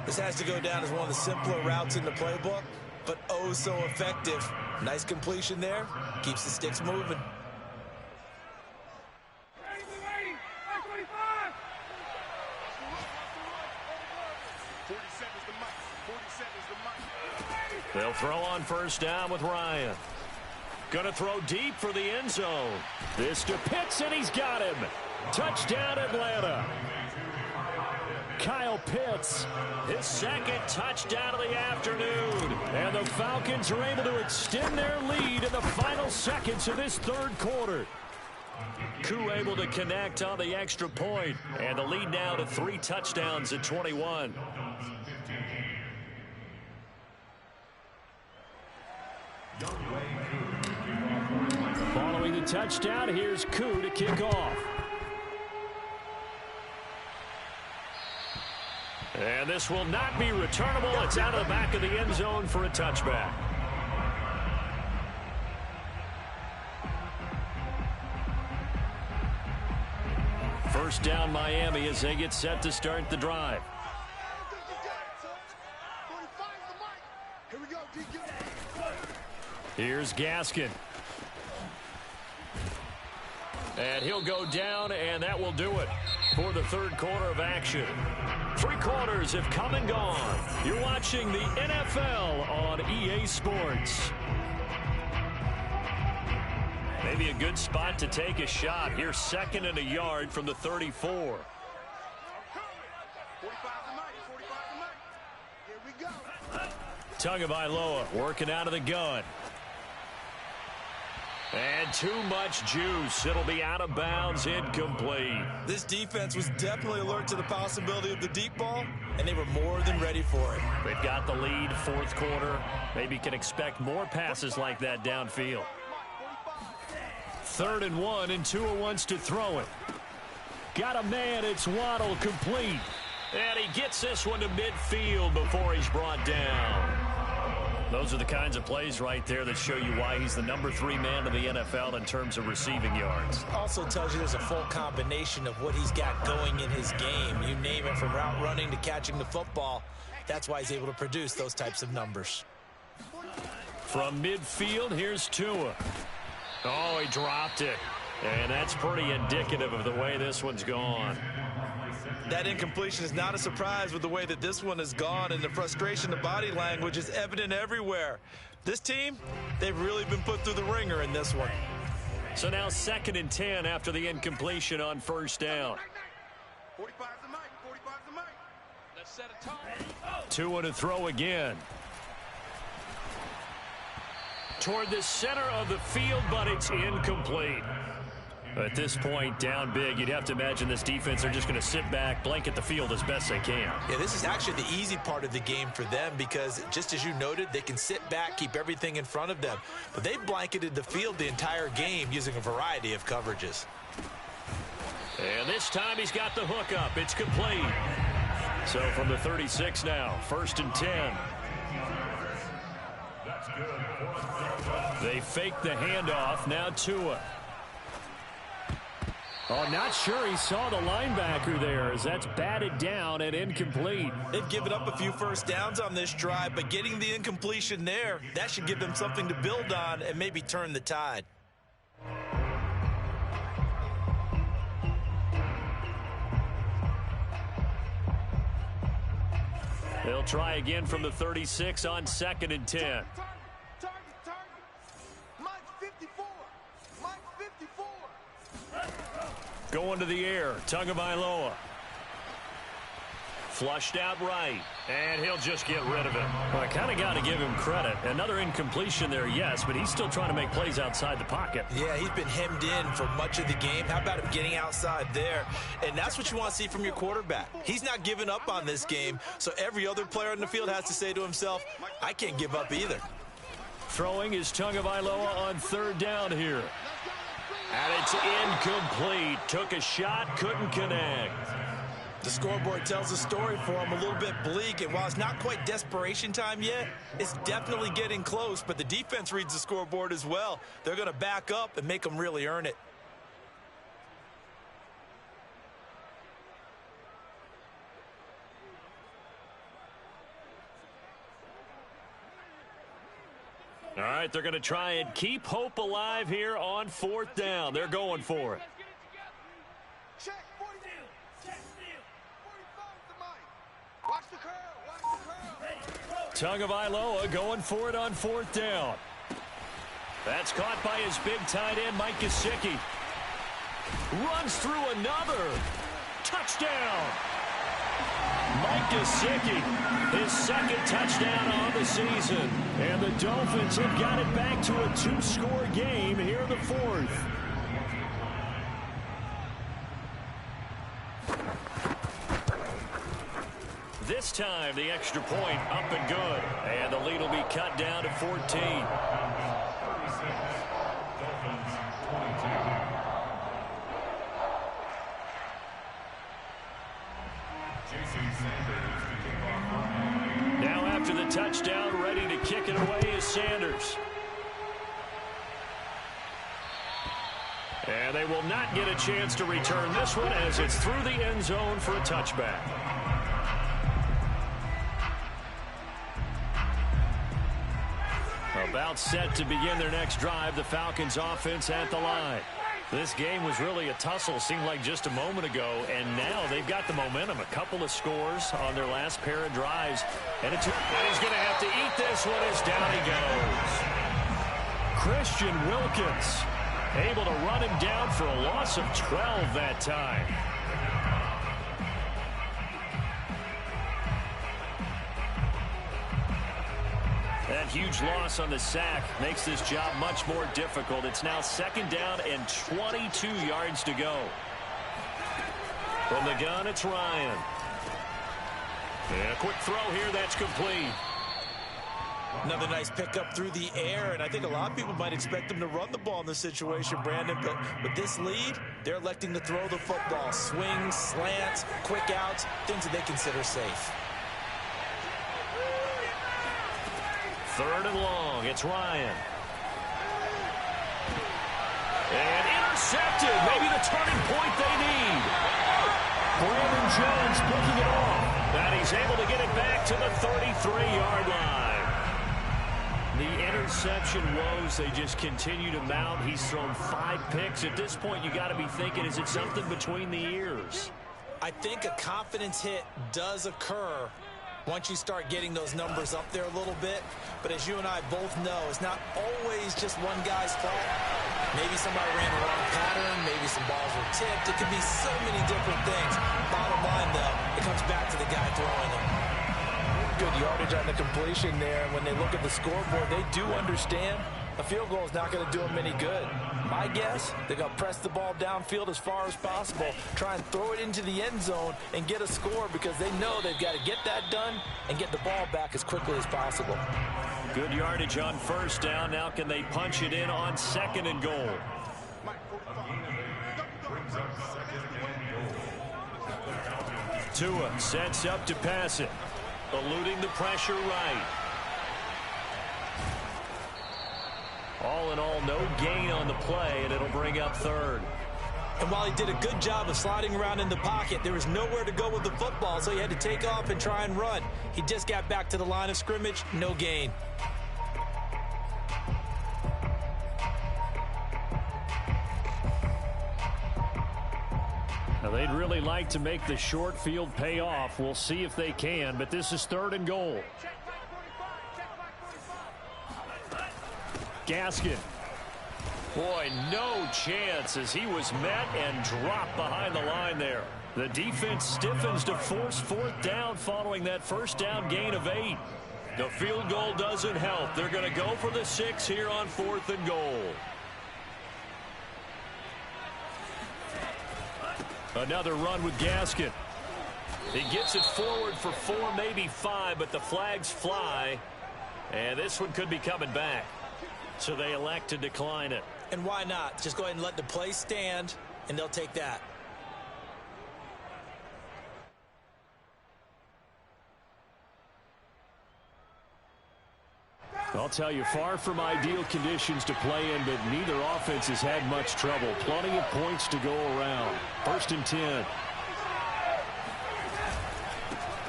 This has to go down as one of the simpler routes in the playbook, but oh so effective. Nice completion there. Keeps the sticks moving. They'll throw on first down with Ryan. Going to throw deep for the end zone. This to Pitts, and he's got him. Touchdown, Atlanta. Kyle Pitts, his second touchdown of the afternoon. And the Falcons are able to extend their lead in the final seconds of this third quarter. Koo able to connect on the extra point. And the lead now to 3 touchdowns at 21. Following the touchdown, here's Koo to kick off. And this will not be returnable. It's out of the back of the end zone for a touchback. First down, Miami, as they get set to start the drive. Here's Gaskin. And he'll go down, and that will do it for the third quarter of action. 3 quarters have come and gone. You're watching the NFL on EA Sports. Maybe a good spot to take a shot. Here's 2nd and a yard from the 34. Tagovailoa working out of the gun. And too much juice. It'll be out of bounds, incomplete. This defense was definitely alert to the possibility of the deep ball, and they were more than ready for it. They've got the lead, fourth quarter. Maybe can expect more passes like that downfield. 3rd and 1, and Tua wants to throw it. Got a man, it's Waddle, complete. And he gets this one to midfield before he's brought down. Those are the kinds of plays right there that show you why he's the #3 man in the NFL in terms of receiving yards. Also tells you there's a full combination of what he's got going in his game. You name it, from route running to catching the football. That's why he's able to produce those types of numbers. From midfield, here's Tua. Oh, he dropped it. And that's pretty indicative of the way this one's gone. That incompletion is not a surprise with the way that this one has gone, and the frustration, the body language is evident everywhere. This team, they've really been put through the ringer in this one. So now 2nd and 10 after the incompletion on 1st down. 45's the mic. 45's the mic. Let's set a tone. Tua to throw again. Toward the center of the field, but it's incomplete. At this point, down big, you'd have to imagine this defense are just going to sit back, blanket the field as best they can. Yeah, this is actually the easy part of the game for them because, just as you noted, they can sit back, keep everything in front of them. But they blanketed the field the entire game using a variety of coverages. And this time he's got the hook up. It's complete. So from the 36 now, 1st and 10. They fake the handoff. Now Tua. Oh, not sure he saw the linebacker there as that's batted down and incomplete. They've given up a few first downs on this drive, but getting the incompletion there, that should give them something to build on and maybe turn the tide. They'll try again from the 36 on 2nd and 10. Going to the air, Tagovailoa. Flushed out right, and he'll just get rid of it. Well, I kind of got to give him credit. Another incompletion there, yes, but he's still trying to make plays outside the pocket. Yeah, he's been hemmed in for much of the game. How about him getting outside there? And that's what you want to see from your quarterback. He's not giving up on this game, so every other player on the field has to say to himself, I can't give up either. Throwing is Tagovailoa on 3rd down here. And it's incomplete. Took a shot, couldn't connect. The scoreboard tells a story for him, a little bit bleak. And while it's not quite desperation time yet, it's definitely getting close. But the defense reads the scoreboard as well. They're going to back up and make them really earn it. All right, they're going to try and keep hope alive here on 4th down. They're going for it. Check 40. Check 45's the mic. Watch the curl. Watch the curl. Tagovailoa going for it on 4th down. That's caught by his big tight end, Mike Gesicki. Runs through another. Touchdown. Mike Gesicki, his 2nd touchdown on the season. And the Dolphins have got it back to a 2-score game here in the 4th. This time, the extra point up and good. And the lead will be cut down to 14. Now after the touchdown, ready to kick it away is Sanders. And they will not get a chance to return this one as it's through the end zone for a touchback. About set to begin their next drive, the Falcons offense at the line. This game was really a tussle, seemed like just a moment ago, and now they've got the momentum. A couple of scores on their last pair of drives. And he's going to have to eat this one as down he goes. Christian Wilkins able to run him down for a loss of 12 that time. That huge loss on the sack makes this job much more difficult. It's now 2nd down and 22 yards to go. From the gun, it's Ryan. And a quick throw here, that's complete. Another nice pickup through the air, and I think a lot of people might expect them to run the ball in this situation, Brandon, but with this lead, they're electing to throw the football. Swings, slants, quick outs, things that they consider safe. Third and long. It's Ryan. And intercepted. Maybe the turning point they need. Brandon Jones picking it off. And he's able to get it back to the 33-yard line. The interception woes, they just continue to mount. He's thrown 5 picks. At this point, you got to be thinking, is it something between the ears? I think a confidence hit does occur once you start getting those numbers up there a little bit. But as you and I both know, it's not always just one guy's fault. Maybe somebody ran the wrong pattern. Maybe some balls were tipped. It could be so many different things. Bottom line, though, it comes back to the guy throwing them. Good yardage on the completion there. And when they look at the scoreboard, they do understand a field goal is not going to do them any good. My guess, they're going to press the ball downfield as far as possible, try and throw it into the end zone and get a score because they know they've got to get that done and get the ball back as quickly as possible. Good yardage on first down. Now can they punch it in on second and goal? Tua sets up to pass it, eluding the pressure right. All in all, no gain on the play, and it'll bring up third. And while he did a good job of sliding around in the pocket, there was nowhere to go with the football, so he had to take off and try and run. He just got back to the line of scrimmage, no gain. Now, they'd really like to make the short field pay off. We'll see if they can, but this is third and goal. Gaskin. Boy, no chance as he was met and dropped behind the line there. The defense stiffens to force fourth down following that first down gain of 8. The field goal doesn't help. They're going to go for the 6 here on fourth and goal. Another run with Gaskin. He gets it forward for 4, maybe 5, but the flags fly. And this one could be coming back. So they elect to decline it. And why not? Just go ahead and let the play stand, and they'll take that. I'll tell you, far from ideal conditions to play in, but neither offense has had much trouble. Plenty of points to go around. First and 10.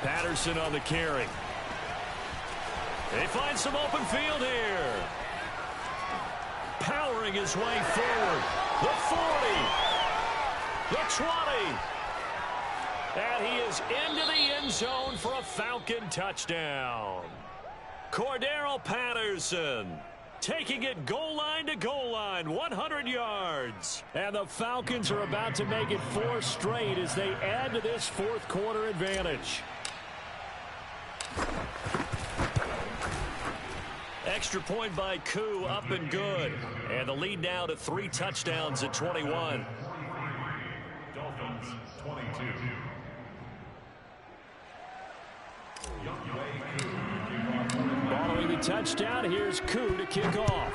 Patterson on the carry. They find some open field here. Powering his way forward. The 40. The 20. And he is into the end zone for a Falcon touchdown. Cordero Patterson taking it goal line to goal line, 100 yards. And the Falcons are about to make it 4 straight as they add to this fourth quarter advantage. Extra point by Koo, up and good. And the lead now to 3 touchdowns at 21. Dolphins 22. Following the touchdown, here's Koo to kick off.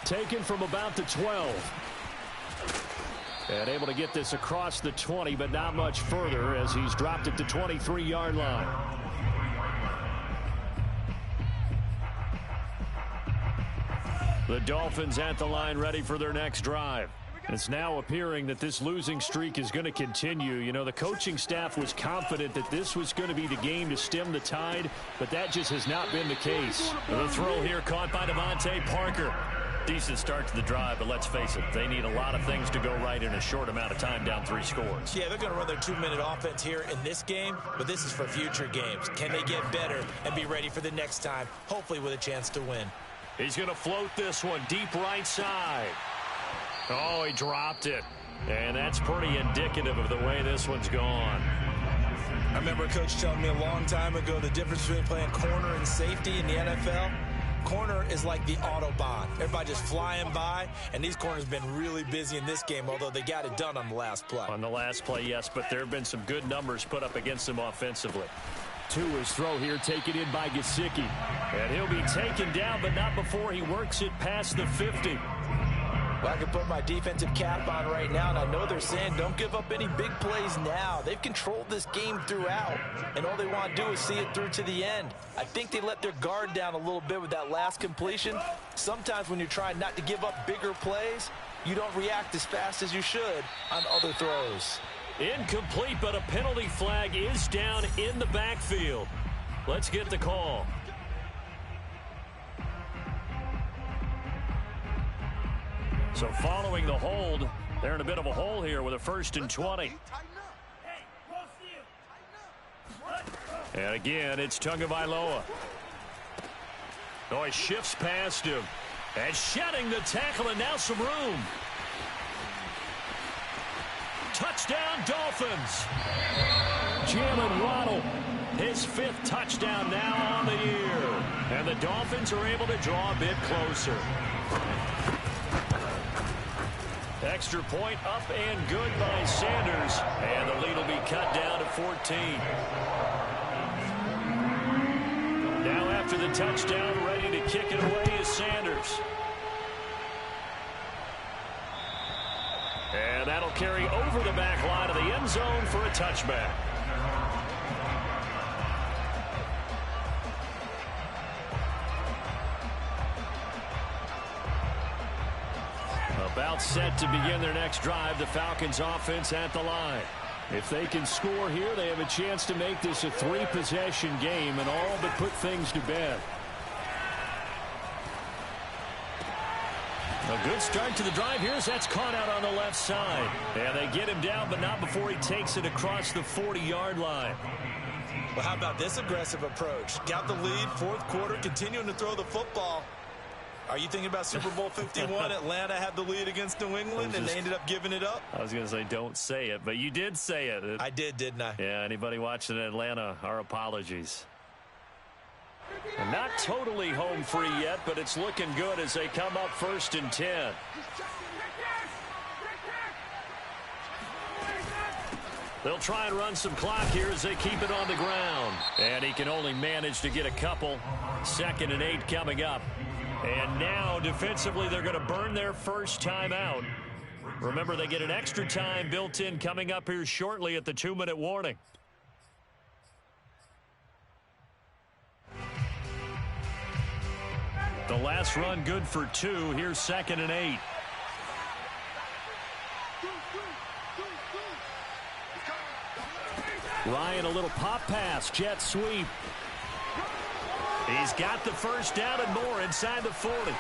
Taken from about the 12. And able to get this across the 20, but not much further as he's dropped it to 23-yard line. The Dolphins at the line ready for their next drive. It's now appearing that this losing streak is going to continue. You know, the coaching staff was confident that this was going to be the game to stem the tide, but that just has not been the case. The throw here caught by Devontae Parker. Decent start to the drive, but let's face it, they need a lot of things to go right in a short amount of time, down 3 scores. Yeah, they're going to run their 2-minute offense here in this game, but this is for future games. Can they get better and be ready for the next time, hopefully with a chance to win? He's going to float this one deep right side. Oh, he dropped it. And that's pretty indicative of the way this one's gone. I remember a coach telling me a long time ago the difference between playing corner and safety in the NFL. Corner is like the Autobahn. Everybody just flying by, and these corners have been really busy in this game, although they got it done on the last play. On the last play, yes, but there have been some good numbers put up against them offensively. Tua's throw here taken in by Gesicki. And he'll be taken down, but not before he works it past the 50. Well, I can put my defensive cap on right now, and I know they're saying don't give up any big plays now. They've controlled this game throughout, and all they want to do is see it through to the end. I think they let their guard down a little bit with that last completion. Sometimes when you're trying not to give up bigger plays, you don't react as fast as you should on other throws. Incomplete, but a penalty flag is down in the backfield. Let's get the call. So following the hold, they're in a bit of a hole here with a 1st and 20. And again, it's Tagovailoa. Oh, he shifts past him. And shedding the tackle, and now some room. Touchdown, Dolphins. Jalen Waddle, his 5th touchdown now on the year. And the Dolphins are able to draw a bit closer. Extra point up and good by Sanders. And the lead will be cut down to 14. Now after the touchdown, ready to kick it away is Sanders. And that'll carry over the back line of the end zone for a touchback. About set to begin their next drive, the Falcons offense at the line. If they can score here, they have a chance to make this a 3-possession game and all but put things to bed. A good start to the drive here as that's caught out on the left side. And they get him down, but not before he takes it across the 40-yard line. Well, how about this aggressive approach? Got the lead, 4th quarter, continuing to throw the football. Are you thinking about Super Bowl 51? Atlanta had the lead against New England, and they ended up giving it up? I was going to say don't say it, but you did say it. I did, didn't I? Yeah, anybody watching Atlanta, our apologies. And not totally home free yet, but it's looking good as they come up 1st and 10. They'll try and run some clock here as they keep it on the ground. And he can only manage to get a couple. 2nd and 8 coming up. And now, defensively, they're going to burn their first time out. Remember, they get an extra time built in coming up here shortly at the 2-minute warning. The last run good for 2. Here's 2nd and 8. Ryan, a little pop pass, jet sweep. He's got the first down and more inside the 40.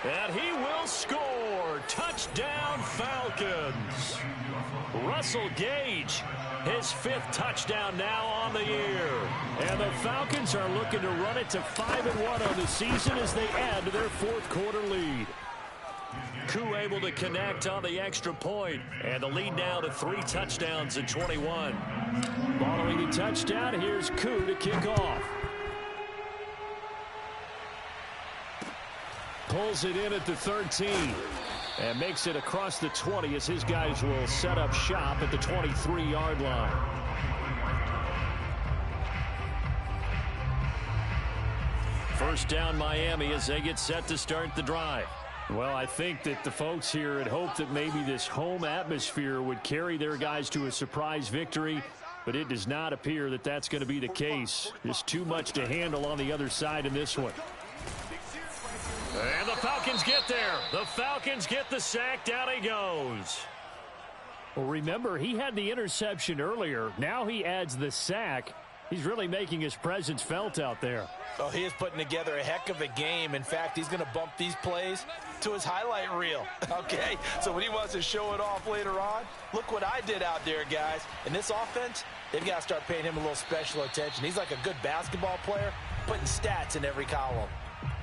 And he will score. Touchdown, Falcons. Russell Gage, his 5th touchdown now on the year. And the Falcons are looking to run it to 5-1 on the season as they add to their 4th quarter lead. Koo able to connect on the extra point. And the lead now to 3 touchdowns at 21. Following the touchdown, here's Koo to kick off. Pulls it in at the 13 and makes it across the 20 as his guys will set up shop at the 23-yard line. First down Miami as they get set to start the drive. Well, I think that the folks here had hoped that maybe this home atmosphere would carry their guys to a surprise victory, but it does not appear that that's going to be the case. Just too much to handle on the other side in this one. And the Falcons get there. The Falcons get the sack. Down he goes. Well, remember, he had the interception earlier. Now he adds the sack. He's really making his presence felt out there. Oh, he is putting together a heck of a game. In fact, he's going to bump these plays to his highlight reel. Okay, so when he wants to show it off later on, look what I did out there, guys. In this offense, they've got to start paying him a little special attention. He's like a good basketball player, putting stats in every column.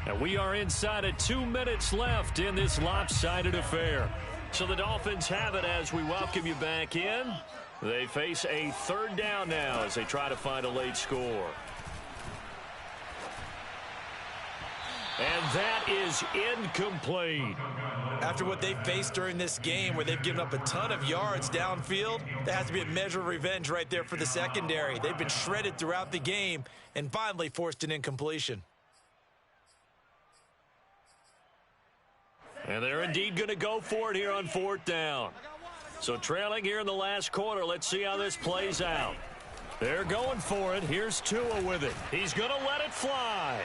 And we are inside of 2 minutes left in this lopsided affair. So the Dolphins have it as we welcome you back in. They face a 3rd down now as they try to find a late score. And that is incomplete. After what they faced during this game where they've given up a ton of yards downfield, there has to be a measure of revenge right there for the secondary. They've been shredded throughout the game and finally forced an incompletion. And they're indeed going to go for it here on 4th down. So trailing here in the last quarter. Let's see how this plays out. They're going for it. Here's Tua with it. He's going to let it fly.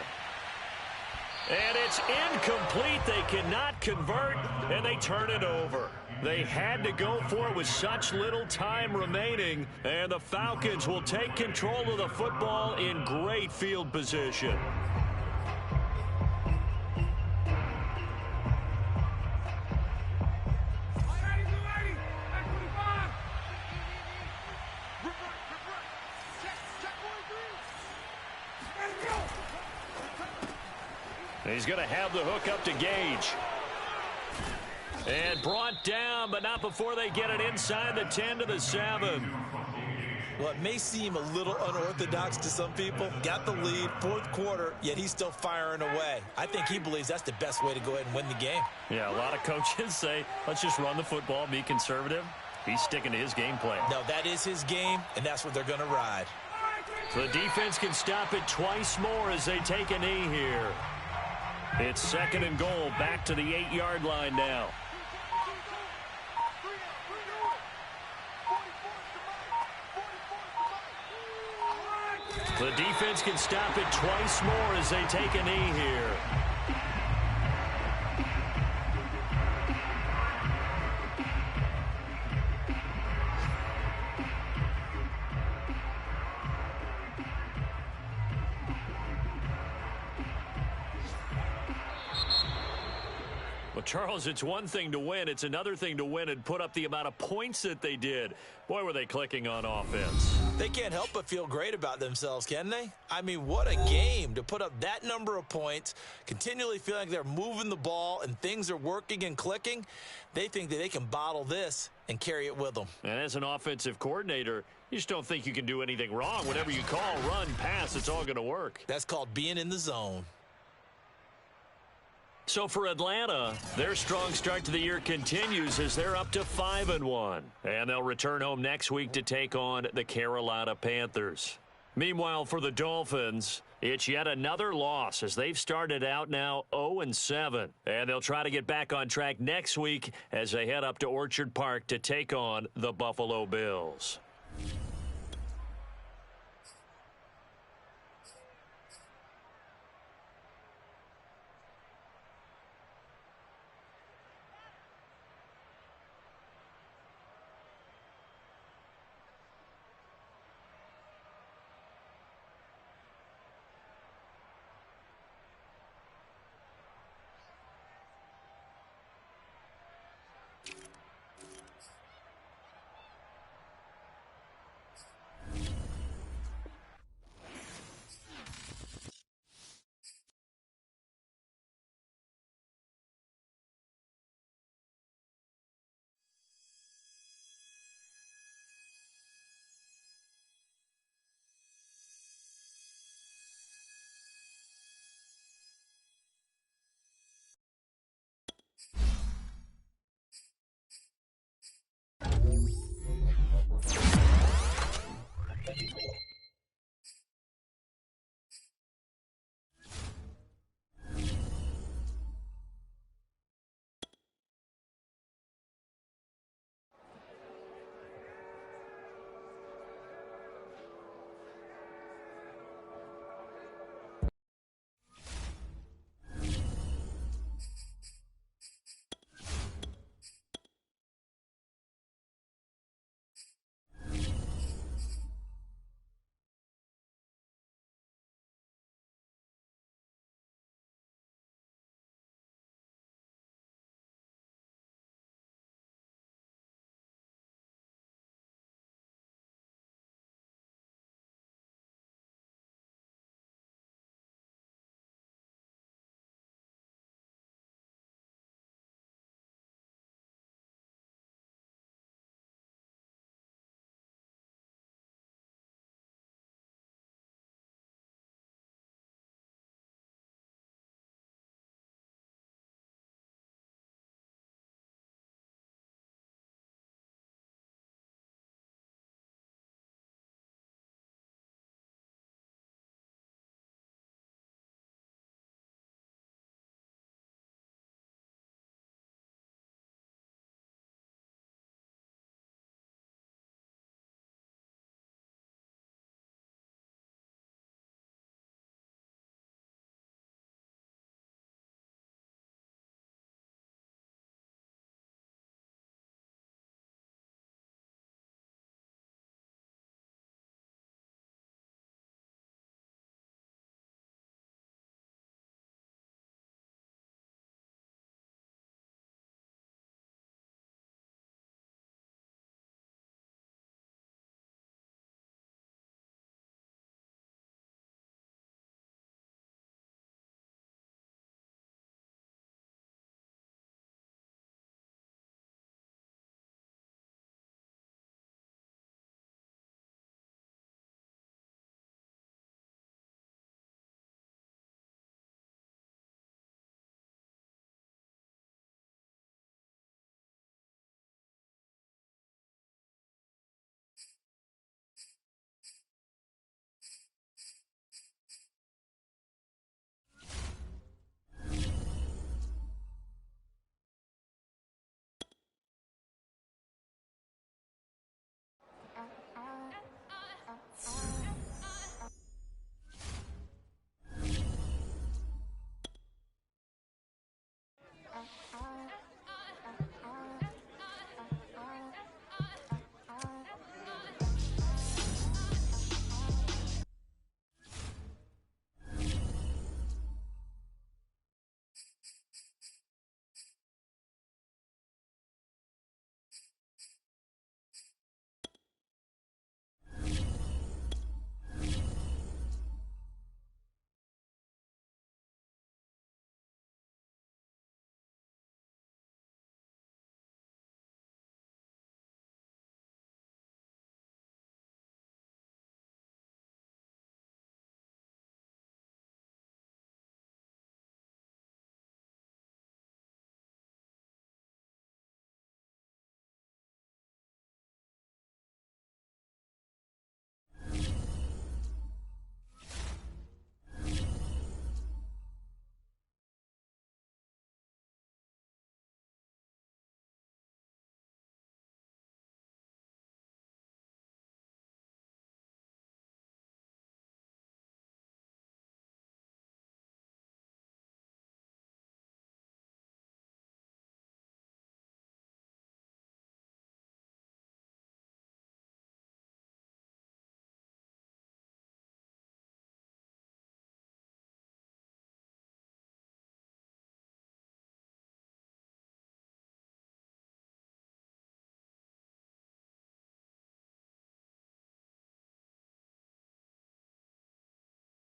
And it's incomplete. They cannot convert, and they turn it over. They had to go for it with such little time remaining, and the Falcons will take control of the football in great field position. He's going to have the hook up to Gage. And brought down, but not before they get it inside the 10 to the 7. Well, it may seem a little unorthodox to some people. Got the lead, 4th quarter, yet he's still firing away. I think he believes that's the best way to go ahead and win the game. Yeah, a lot of coaches say, let's just run the football, be conservative. He's sticking to his game plan. No, that is his game, and that's what they're going to ride. The defense can stop it twice more as they take a knee here. It's 2nd and goal, back to the 8-yard line now. The defense can stop it twice more as they take a knee here. Well, Charles, it's one thing to win. It's another thing to win and put up the amount of points that they did. Boy, were they clicking on offense. They can't help but feel great about themselves, can they? I mean, what a game to put up that number of points, continually feeling like they're moving the ball and things are working and clicking. They think that they can bottle this and carry it with them. And as an offensive coordinator, you just don't think you can do anything wrong. Whatever you call, run, pass, it's all going to work. That's called being in the zone. So for Atlanta, their strong start to the year continues as they're up to 5-1. And they'll return home next week to take on the Carolina Panthers. Meanwhile, for the Dolphins, it's yet another loss as they've started out now 0-7. And they'll try to get back on track next week as they head up to Orchard Park to take on the Buffalo Bills.